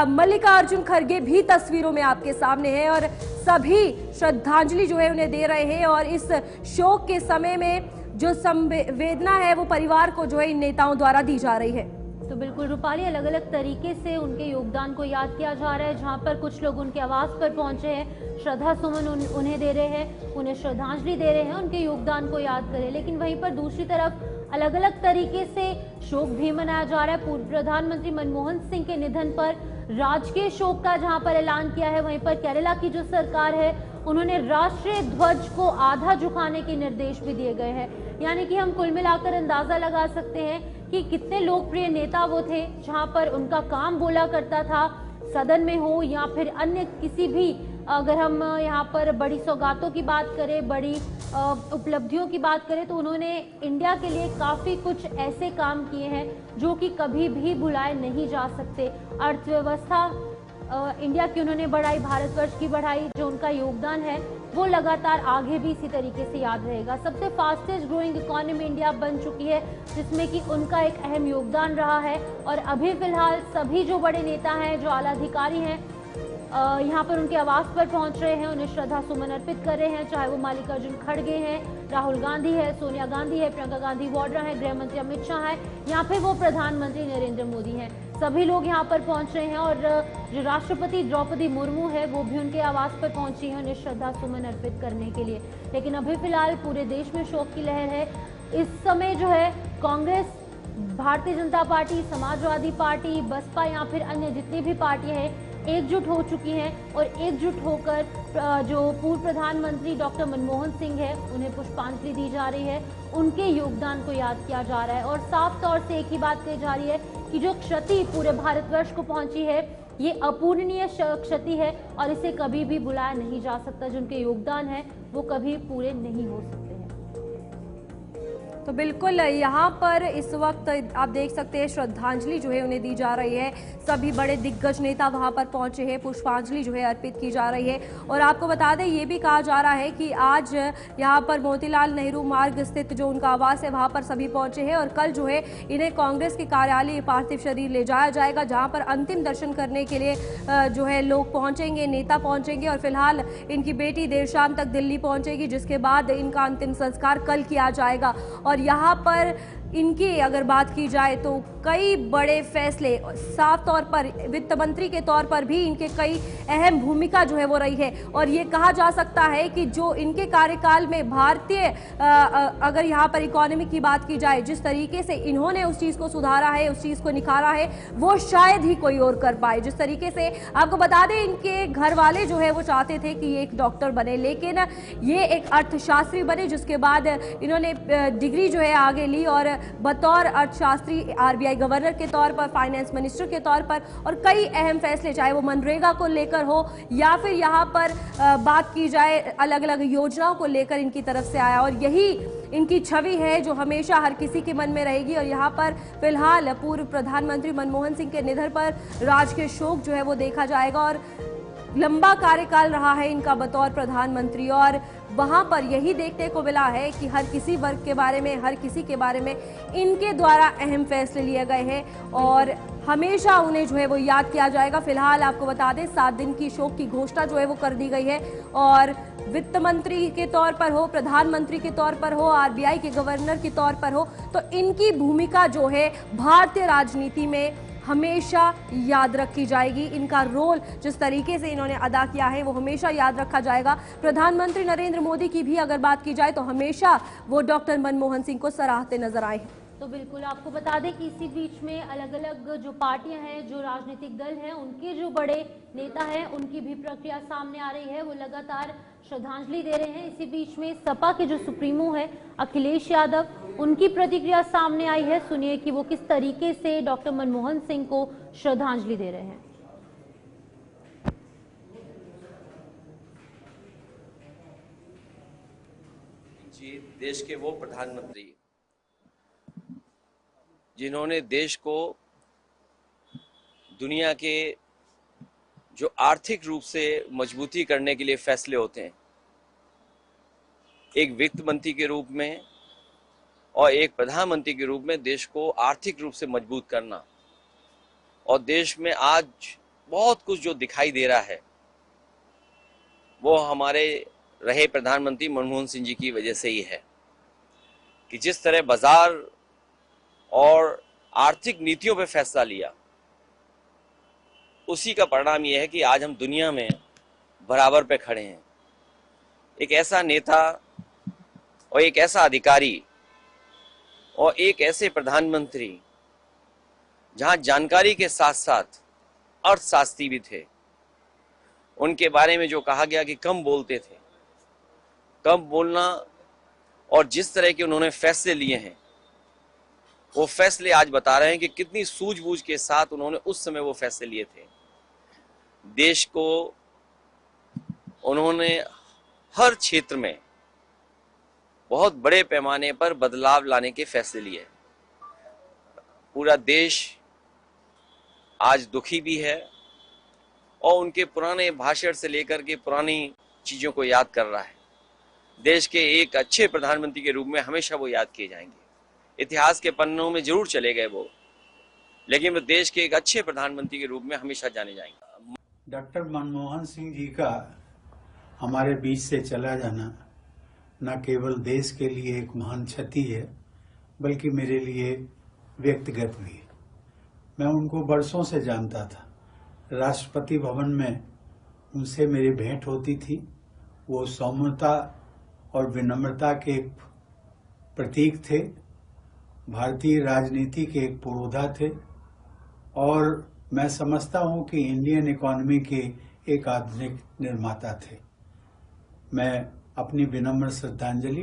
मल्लिकार्जुन खड़गे भी तस्वीरों में आपके सामने है और सभी श्रद्धांजलि जो है उन्हें दे रहे हैं। और इस शोक के समय में जो संवेदना है वो परिवार को जो है इन नेताओं द्वारा दी जा रही है। तो बिल्कुल रूपाली, अलग अलग तरीके से उनके योगदान को याद किया जा रहा है। जहां पर कुछ लोग उनके आवास पर पहुंचे हैं, श्रद्धा सुमन उन्हें दे रहे हैं, उन्हें श्रद्धांजलि दे रहे हैं, उनके योगदान को याद करें। लेकिन वहीं पर दूसरी तरफ अलग अलग तरीके से शोक भी मनाया जा रहा है। पूर्व प्रधानमंत्री मनमोहन सिंह के निधन पर राजकीय शोक का जहां पर ऐलान किया है, वहीं पर केरला की जो सरकार है उन्होंने राष्ट्रीय ध्वज को आधा झुकाने के निर्देश भी दिए गए हैं। यानी कि हम कुल मिलाकर अंदाजा लगा सकते हैं कि कितने लोकप्रिय नेता वो थे, जहां पर उनका काम बोला करता था सदन में हो या फिर अन्य किसी भी, अगर हम यहाँ पर बड़ी सौगातों की बात करें, बड़ी उपलब्धियों की बात करें, तो उन्होंने इंडिया के लिए काफ़ी कुछ ऐसे काम किए हैं जो कि कभी भी भुलाए नहीं जा सकते। अर्थव्यवस्था इंडिया की उन्होंने बढ़ाई, भारतवर्ष की बढ़ाई, जो उनका योगदान है वो लगातार आगे भी इसी तरीके से याद रहेगा। सबसे फास्टेस्ट ग्रोइंग इकोनॉमी इंडिया बन चुकी है, जिसमें कि उनका एक अहम योगदान रहा है। और अभी फिलहाल सभी जो बड़े नेता हैं, जो आला अधिकारी हैं, यहाँ पर उनके आवास पर पहुंच रहे हैं, उन्हें श्रद्धा सुमन अर्पित कर रहे हैं। चाहे वो मल्लिकार्जुन खड़गे हैं, राहुल गांधी है, सोनिया गांधी है, प्रियंका गांधी वाड्रा है, गृह मंत्री अमित शाह है, या फिर वो प्रधानमंत्री नरेंद्र मोदी हैं, सभी लोग यहाँ पर पहुंच रहे हैं। और जो राष्ट्रपति द्रौपदी मुर्मू है वो भी उनके आवास पर पहुंची है उन्हें श्रद्धा सुमन अर्पित करने के लिए। लेकिन अभी फिलहाल पूरे देश में शोक की लहर है। इस समय जो है कांग्रेस, भारतीय जनता पार्टी, समाजवादी पार्टी, बसपा या फिर अन्य जितनी भी पार्टियां हैं एकजुट हो चुकी हैं और एकजुट होकर जो पूर्व प्रधानमंत्री डॉक्टर मनमोहन सिंह है उन्हें पुष्पांजलि दी जा रही है, उनके योगदान को याद किया जा रहा है। और साफ तौर से एक ही बात कही जा रही है कि जो क्षति पूरे भारतवर्ष को पहुंची है ये अपूरणीय क्षति है और इसे कभी भी भुलाया नहीं जा सकता। जो उनके योगदान है वो कभी पूरे नहीं हो सकते हैं। तो बिल्कुल यहाँ पर इस वक्त आप देख सकते हैं श्रद्धांजलि जो है उन्हें दी जा रही है। सभी बड़े दिग्गज नेता वहाँ पर पहुँचे हैं, पुष्पांजलि जो है अर्पित की जा रही है। और आपको बता दें ये भी कहा जा रहा है कि आज यहाँ पर मोतीलाल नेहरू मार्ग स्थित जो उनका आवास है वहाँ पर सभी पहुँचे हैं और कल जो है इन्हें कांग्रेस के कार्यालय पार्थिव शरीर ले जाया जाएगा, जहाँ पर अंतिम दर्शन करने के लिए जो है लोग पहुँचेंगे, नेता पहुँचेंगे। और फिलहाल इनकी बेटी देर शाम तक दिल्ली पहुँचेगी, जिसके बाद इनका अंतिम संस्कार कल किया जाएगा। और यहाँ पर इनकी अगर बात की जाए तो कई बड़े फैसले, साफ तौर पर वित्त मंत्री के तौर पर भी इनके कई अहम भूमिका जो है वो रही है। और ये कहा जा सकता है कि जो इनके कार्यकाल में भारतीय अगर यहाँ पर इकोनॉमी की बात की जाए, जिस तरीके से इन्होंने उस चीज़ को सुधारा है, उस चीज़ को निखारा है, वो शायद ही कोई और कर पाए। जिस तरीके से आपको बता दें इनके घर वाले जो है वो चाहते थे कि ये एक डॉक्टर बने, लेकिन ये एक अर्थशास्त्री बने, जिसके बाद इन्होंने डिग्री जो है आगे ली और बतौर अर्थशास्त्री आरबीआई गवर्नर के तौर पर, फाइनेंस मिनिस्टर के तौर पर और कई अहम फैसले, चाहे वो मनरेगा को लेकर हो या फिर यहाँ पर बात की जाए अलग अलग योजनाओं को लेकर इनकी तरफ से आया। और यही इनकी छवि है जो हमेशा हर किसी के मन में रहेगी। और यहाँ पर फिलहाल पूर्व प्रधानमंत्री मनमोहन सिंह के निधन पर राजकीय शोक जो है वो देखा जाएगा। और लंबा कार्यकाल रहा है इनका बतौर प्रधानमंत्री और वहां पर यही देखने को मिला है कि हर किसी वर्ग के बारे में, हर किसी के बारे में इनके द्वारा अहम फैसले लिए गए हैं और हमेशा उन्हें जो है वो याद किया जाएगा। फिलहाल आपको बता दें 7 दिन की शोक की घोषणा जो है वो कर दी गई है और वित्त मंत्री के तौर पर हो, प्रधानमंत्री के तौर पर हो, आरबीआई के गवर्नर के तौर पर हो, तो इनकी भूमिका जो है भारतीय राजनीति में हमेशा याद रखी जाएगी। इनका रोल जिस तरीके से इन्होंने अदा किया है वो हमेशा याद रखा जाएगा। प्रधानमंत्री नरेंद्र मोदी की भी अगर बात की जाए तो हमेशा वो डॉक्टर मनमोहन सिंह को सराहते नजर आए हैं। तो बिल्कुल आपको बता दें कि इसी बीच में अलग अलग जो पार्टियां हैं, जो राजनीतिक दल हैं, उनके जो बड़े नेता हैं उनकी भी प्रक्रिया सामने आ रही है, वो लगातार श्रद्धांजलि दे रहे हैं। इसी बीच में सपा के जो सुप्रीमो है अखिलेश यादव, उनकी प्रतिक्रिया सामने आई है। सुनिए कि वो किस तरीके से डॉक्टर मनमोहन सिंह को श्रद्धांजलि दे रहे हैं। जी, देश के वो प्रधानमंत्री जिन्होंने देश को दुनिया के जो आर्थिक रूप से मजबूती करने के लिए फैसले होते हैं, एक वित्त मंत्री के रूप में और एक प्रधानमंत्री के रूप में देश को आर्थिक रूप से मजबूत करना, और देश में आज बहुत कुछ जो दिखाई दे रहा है वो हमारे रहे प्रधानमंत्री मनमोहन सिंह जी की वजह से ही है कि जिस तरह बाजार और आर्थिक नीतियों पे फैसला लिया, उसी का परिणाम यह है कि आज हम दुनिया में बराबर पे खड़े हैं। एक ऐसा नेता और एक ऐसा अधिकारी और एक ऐसे प्रधानमंत्री जहां जानकारी के साथ साथ अर्थशास्त्री भी थे, उनके बारे में जो कहा गया कि कम बोलते थे, कम बोलना और जिस तरह के उन्होंने फैसले लिए हैं, वो फैसले आज बता रहे हैं कि कितनी सूझबूझ के साथ उन्होंने उस समय वो फैसले लिए थे। देश को उन्होंने हर क्षेत्र में बहुत बड़े पैमाने पर बदलाव लाने के फैसले लिए। पूरा देश आज दुखी भी है और उनके पुराने भाषण से लेकर के पुरानी चीजों को याद कर रहा है। देश के एक अच्छे प्रधानमंत्री के रूप में हमेशा वो याद किए जाएंगे। इतिहास के पन्नों में जरूर चले गए वो, लेकिन वो देश के एक अच्छे प्रधानमंत्री के रूप में हमेशा जाने जाएंगे। डॉक्टर मनमोहन सिंह जी का हमारे बीच से चला जाना न केवल देश के लिए एक महान क्षति है, बल्कि मेरे लिए व्यक्तिगत भी। मैं उनको बरसों से जानता था। राष्ट्रपति भवन में उनसे मेरी भेंट होती थी। वो सौम्यता और विनम्रता के एक प्रतीक थे। भारतीय राजनीति के एक पुरोधा थे और मैं समझता हूं कि इंडियन इकोनॉमी के एक आधुनिक निर्माता थे। मैं अपनी विनम्र श्रद्धांजलि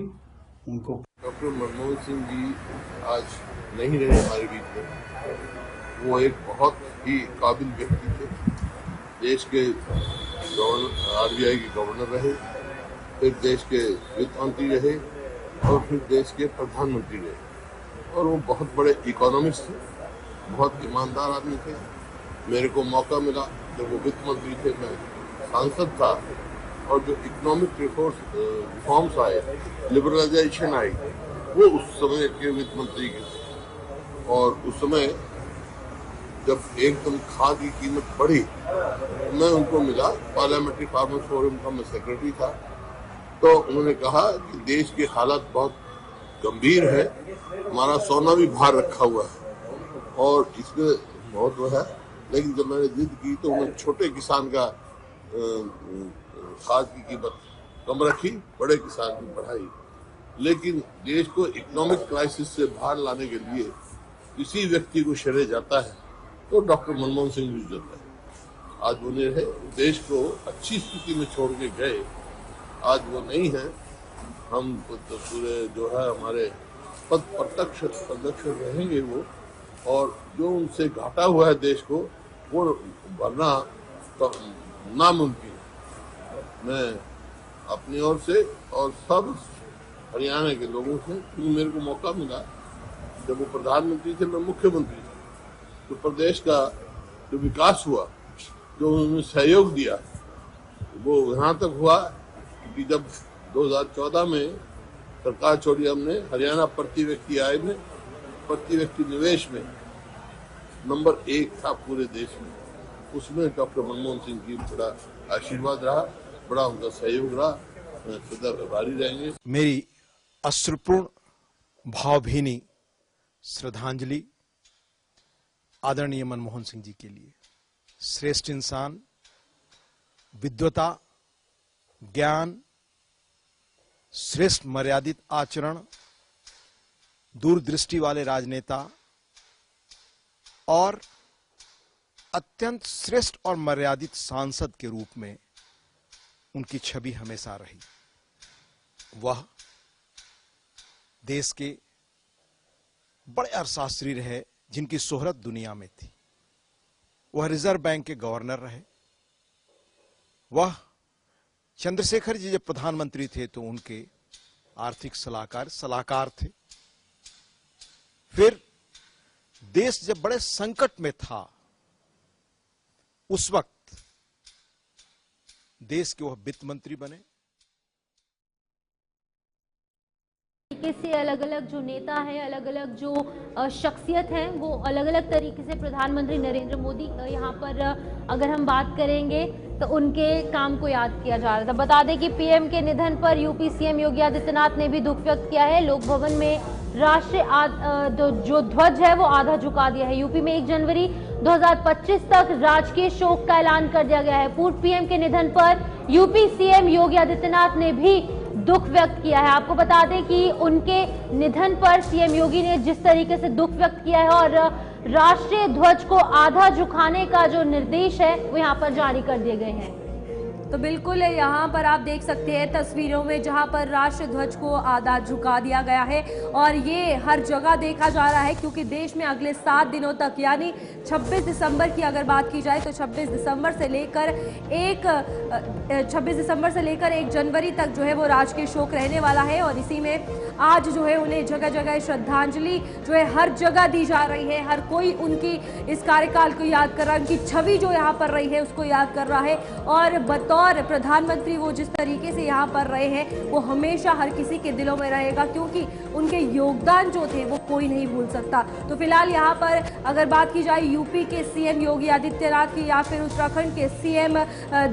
उनको। डॉक्टर मनमोहन सिंह जी आज नहीं रहे हमारे बीच में। वो एक बहुत ही काबिल व्यक्ति थे। देश के RBI के गवर्नर रहे, फिर देश के वित्त मंत्री रहे और फिर देश के प्रधानमंत्री रहे और वो बहुत बड़े इकोनॉमिस्ट थे, बहुत ईमानदार आदमी थे। मेरे को मौका मिला जब वो वित्त मंत्री थे, मैं सांसद था और जो इकोनॉमिक रिफॉर्म्स आए, लिबरलाइजेशन आई, वो उस समय के वित्त मंत्री के। और उस समय जब एकदम खाद की कीमत बढ़ी, मैं उनको मिला, पार्लियामेंट्री फार्मर्स फोरम का मैं सेक्रेटरी था। तो उन्होंने कहा कि देश के हालात बहुत गंभीर है, हमारा सोना भी बाहर रखा हुआ है और इसमें महत्व है। लेकिन जब मैंने जिद की तो उन्होंने छोटे किसान का खाद की कीमत कम रखी, बड़े किसान की बढ़ाई। लेकिन देश को इकोनॉमिक क्राइसिस से बाहर लाने के लिए किसी व्यक्ति को श्रेय जाता है तो डॉक्टर मनमोहन सिंह जी जाता है। आज वो नहीं रहे, देश को अच्छी स्थिति में छोड़ के गए। आज वो नहीं है। हम तो पूरे जो है हमारे पद प्रत्यक्ष रहेंगे वो, और जो उनसे घाटा हुआ है देश को वो भरना तो नामुमकिन है। मैं अपनी ओर से और सब हरियाणा के लोगों से, क्योंकि मेरे को मौका मिला जब वो प्रधानमंत्री थे, मैं मुख्यमंत्री था, तो प्रदेश का जो विकास हुआ, जो उन्होंने सहयोग दिया, वो यहाँ तक हुआ कि जब 2014 में सरकार छोड़ी हमने, हरियाणा प्रति व्यक्ति आय में, प्रति व्यक्ति निवेश में नंबर 1 था पूरे देश में। उसमें डॉक्टर मनमोहन सिंह की बड़ा आशीर्वाद रहा, बड़ा उनका सहयोग रहा। सदा आभारी रहेंगे। मेरी अश्रुपूर्ण भावभीनी श्रद्धांजलि आदरणीय मनमोहन सिंह जी के लिए। श्रेष्ठ इंसान, विद्वता, ज्ञान, श्रेष्ठ मर्यादित आचरण, दूरदृष्टि वाले राजनेता और अत्यंत श्रेष्ठ और मर्यादित सांसद के रूप में उनकी छवि हमेशा रही। वह देश के बड़े अर्थशास्त्री रहे जिनकी शोहरत दुनिया में थी। वह रिजर्व बैंक के गवर्नर रहे। वह चंद्रशेखर जी जब प्रधानमंत्री थे तो उनके आर्थिक सलाहकार थे। फिर देश जब बड़े संकट में था, उस वक्त देश के वह वित्त मंत्री बने। से अलग अलग जो नेता हैं, अलग अलग जो शख्सियत हैं, वो अलग अलग तरीके से प्रधानमंत्री नरेंद्र मोदी यहाँ पर अगर हम बात करेंगे तो उनके काम को याद किया जा रहा था। बता दें कि पीएम के निधन पर यूपी सीएम योगी आदित्यनाथ ने भी दुख व्यक्त किया है। लोक भवन में राष्ट्रीय जो ध्वज है वो आधा झुका दिया है। यूपी में 1 जनवरी 2025 तक राजकीय शोक का ऐलान कर दिया गया है। पूर्व पीएम के निधन पर यूपी सीएम योगी आदित्यनाथ ने भी दुख व्यक्त किया है। आपको बता दें कि उनके निधन पर सीएम योगी ने जिस तरीके से दुख व्यक्त किया है और राष्ट्रीय ध्वज को आधा झुकाने का जो निर्देश है वो यहाँ पर जारी कर दिए गए हैं। तो बिल्कुल यहाँ पर आप देख सकते हैं तस्वीरों में जहाँ पर राष्ट्र ध्वज को आधा झुका दिया गया है और ये हर जगह देखा जा रहा है क्योंकि देश में अगले 7 दिनों तक यानी 26 दिसंबर की अगर बात की जाए तो 26 दिसंबर से लेकर 1 जनवरी तक जो है वो राजकीय शोक रहने वाला है और इसी में आज जो है उन्हें जगह जगह श्रद्धांजलि जो है हर जगह दी जा रही है। हर कोई उनकी इस कार्यकाल को याद कर रहा है, उनकी छवि जो यहाँ पर रही है उसको याद कर रहा है और बतौर प्रधानमंत्री वो जिस तरीके से यहाँ पर रहे हैं वो हमेशा हर किसी के दिलों में रहेगा क्योंकि उनके योगदान जो थे वो कोई नहीं भूल सकता। तो फिलहाल यहाँ पर अगर बात की जाए यूपी के सीएम योगी आदित्यनाथ की या फिर उत्तराखंड के सीएम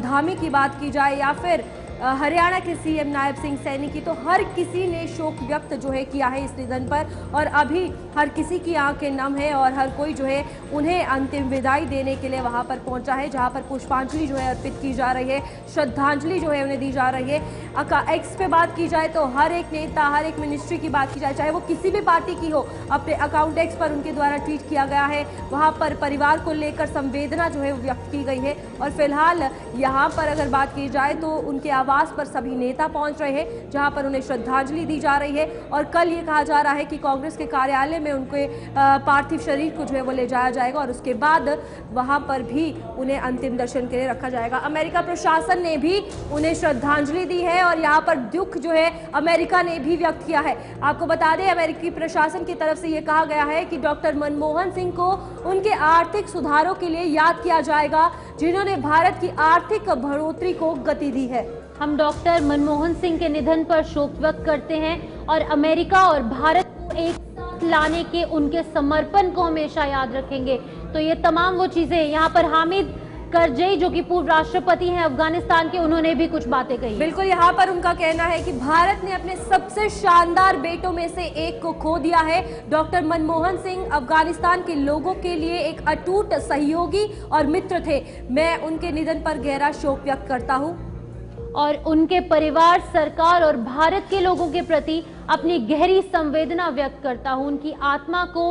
धामी की बात की जाए या फिर हरियाणा के सीएम नायब सिंह सैनी की, तो हर किसी ने शोक व्यक्त जो है किया है इस निधन पर और अभी हर किसी की आंखें नम है और हर कोई जो है उन्हें अंतिम विदाई देने के लिए वहां पर पहुंचा है जहां पर पुष्पांजलि जो है अर्पित की जा रही है, श्रद्धांजलि जो है उन्हें दी जा रही है। एक्स पे बात की जाए तो हर एक नेता, हर एक मिनिस्ट्री की बात की जाए चाहे वो किसी भी पार्टी की हो, अपने अकाउंट एक्स पर उनके द्वारा ट्वीट किया गया है। वहां पर परिवार को लेकर संवेदना जो है व्यक्त की गई है और फिलहाल यहाँ पर अगर बात की जाए तो उनके आवास पर सभी नेता पहुंच रहे हैं जहां पर उन्हें श्रद्धांजलि दी जा रही है और कल ये कहा जा रहा है कि कांग्रेस के कार्यालय में उनके पार्थिव शरीर को जो है वो ले जाया जाएगा और उसके बाद वहां पर भी उन्हें अंतिम दर्शन के लिए रखा जाएगा। अमेरिका प्रशासन ने भी उन्हें श्रद्धांजलि दी है और यहाँ पर दुख जो है अमेरिका ने भी व्यक्त किया है। आपको बता दें अमेरिकी प्रशासन की तरफ से ये कहा गया है कि डॉक्टर मनमोहन सिंह को उनके आर्थिक सुधारों के लिए याद किया जाएगा जिन्होंने भारत की आर्थिक बढ़ोतरी को गति दी है। हम डॉक्टर मनमोहन सिंह के निधन पर शोक व्यक्त करते हैं और अमेरिका और भारत को एक साथ लाने के उनके समर्पण को हमेशा याद रखेंगे। तो ये तमाम वो चीजें यहाँ पर हामिद करजई जो कि पूर्व राष्ट्रपति हैं अफगानिस्तान के, उन्होंने भी कुछ बातें कही। बिल्कुल यहाँ पर उनका कहना है कि भारत ने अपने सबसे शानदार बेटों में से एक को खो दिया है। डॉक्टर मनमोहन सिंह अफगानिस्तान के लोगों के लिए एक अटूट सहयोगी और मित्र थे। मैं उनके निधन पर गहरा शोक व्यक्त करता हूँ और उनके परिवार, सरकार और भारत के लोगों के प्रति अपनी गहरी संवेदना व्यक्त करता हूं। उनकी आत्मा को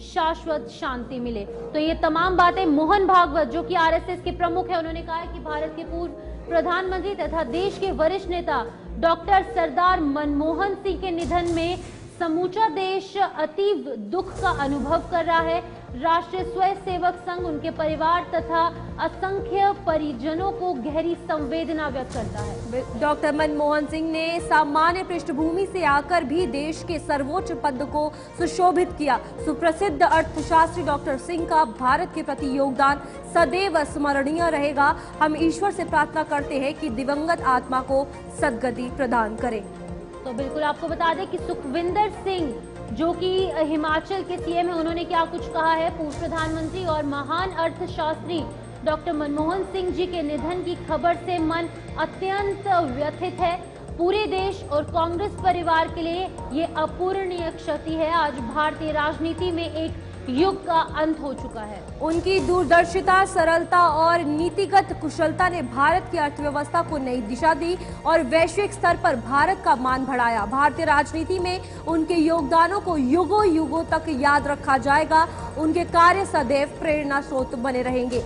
शाश्वत शांति मिले। तो ये तमाम बातें मोहन भागवत जो कि आरएसएस के प्रमुख हैं, उन्होंने कहा है कि भारत के पूर्व प्रधानमंत्री तथा देश के वरिष्ठ नेता डॉक्टर सरदार मनमोहन सिंह के निधन में समूचा देश अतीव दुख का अनुभव कर रहा है। राष्ट्रीय स्वयंसेवक संघ उनके परिवार तथा असंख्य परिजनों को गहरी संवेदना व्यक्त करता है। डॉक्टर मनमोहन सिंह ने सामान्य पृष्ठभूमि से आकर भी देश के सर्वोच्च पद को सुशोभित किया। सुप्रसिद्ध अर्थशास्त्री डॉक्टर सिंह का भारत के प्रति योगदान सदैव स्मरणीय रहेगा। हम ईश्वर से प्रार्थना करते हैं कि दिवंगत आत्मा को सद्गति प्रदान करे। तो बिल्कुल आपको बता दें कि सुखविंदर सिंह जो कि हिमाचल के सीएम है, उन्होंने क्या कुछ कहा है। पूर्व प्रधानमंत्री और महान अर्थशास्त्री डॉक्टर मनमोहन सिंह जी के निधन की खबर से मन अत्यंत व्यथित है। पूरे देश और कांग्रेस परिवार के लिए ये अपूरणीय क्षति है। आज भारतीय राजनीति में एक युग का अंत हो चुका है। उनकी दूरदर्शिता, सरलता और नीतिगत कुशलता ने भारत की अर्थव्यवस्था को नई दिशा दी और वैश्विक स्तर पर भारत का मान बढ़ाया। भारतीय राजनीति में उनके योगदानों को युगों युगों तक याद रखा जाएगा। उनके कार्य सदैव प्रेरणा स्रोत बने रहेंगे।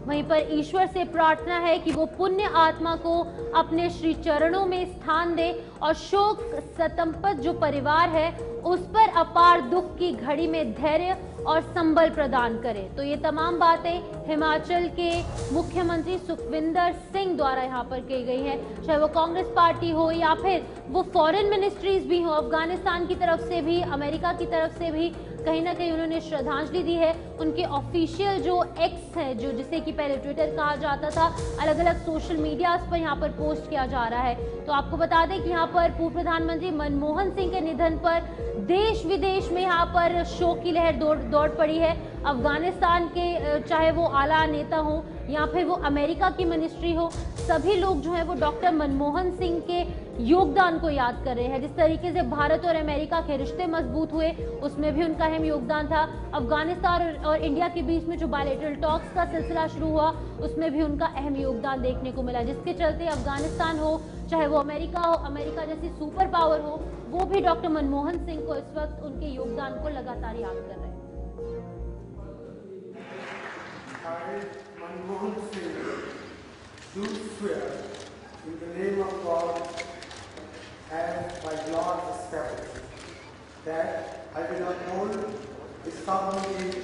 वहीं पर ईश्वर से प्रार्थना है कि वो पुण्य आत्मा को अपने श्री चरणों में स्थान दे और शोक संतप्त जो परिवार है उस पर अपार दुख की घड़ी में धैर्य और संबल प्रदान करे। तो ये तमाम बातें हिमाचल के मुख्यमंत्री सुखविंदर सिंह द्वारा यहाँ पर की गई है। चाहे वो कांग्रेस पार्टी हो या फिर वो फॉरेन मिनिस्ट्रीज भी हो, अफगानिस्तान की तरफ से भी, अमेरिका की तरफ से भी कहीं ना कहीं उन्होंने श्रद्धांजलि दी है। उनके ऑफिशियल जो एक्स है, जो जिसे कि पहले ट्विटर कहा जाता था, अलग अलग सोशल मीडियाज पर यहाँ पर पोस्ट किया जा रहा है। तो आपको बता दें कि यहाँ पर पूर्व प्रधानमंत्री मनमोहन सिंह के निधन पर देश विदेश में यहाँ पर शोक की लहर दौड़ पड़ी है। अफगानिस्तान के चाहे वो आला नेता हो या फिर वो अमेरिका की मिनिस्ट्री हो, सभी लोग जो है वो डॉक्टर मनमोहन सिंह के योगदान को याद कर रहे हैं। जिस तरीके से भारत और अमेरिका के रिश्ते मजबूत हुए उसमें भी उनका अहम योगदान था। अफगानिस्तान और इंडिया के बीच में जो बायलैटरल टॉक्स का सिलसिला शुरू हुआ उसमें भी उनका अहम योगदान देखने को मिला, जिसके चलते अफगानिस्तान हो चाहे वो अमेरिका हो, अमेरिका जैसी सुपर पावर हो, वो भी डॉक्टर मनमोहन सिंह को इस वक्त उनके योगदान को लगातार याद कर रहे हैं। मनमोहन सिंह दूध of God and my Lord established that I will uphold the sovereignty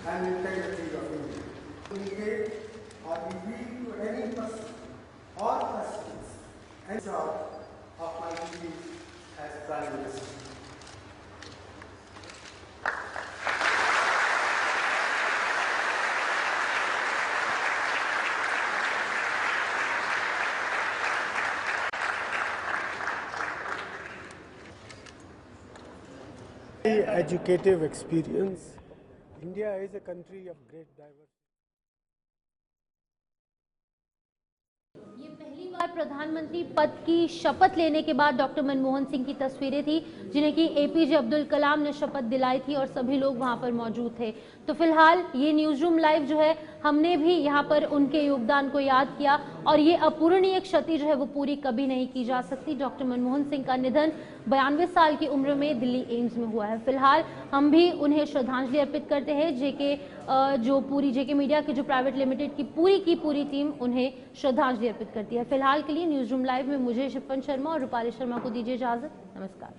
and integrity of India. Indicate or reveal to any person or persons any job of my duties as Prime Minister. Educative experience. India is a country of great diversity. ये पहली बार प्रधानमंत्री पद की शपथ लेने के बाद doctor Manmohan Singh की तस्वीरें थी, जिन्हें कि एपीजे अब्दुल कलाम ने शपथ दिलाई थी और सभी लोग वहां पर मौजूद थे। तो फिलहाल ये न्यूज रूम लाइव जो है, हमने भी यहां पर उनके योगदान को याद किया और ये अपूरणीय क्षति जो है वो पूरी कभी नहीं की जा सकती। डॉक्टर मनमोहन सिंह का निधन 92 साल की उम्र में दिल्ली एम्स में हुआ है। फिलहाल हम भी उन्हें श्रद्धांजलि अर्पित करते हैं। जेके मीडिया की जो प्राइवेट लिमिटेड की पूरी टीम उन्हें श्रद्धांजलि अर्पित करती है। फिलहाल के लिए न्यूज रूम लाइव में मुझे शिपन शर्मा और रूपाली शर्मा को दीजिए इजाजत। नमस्कार।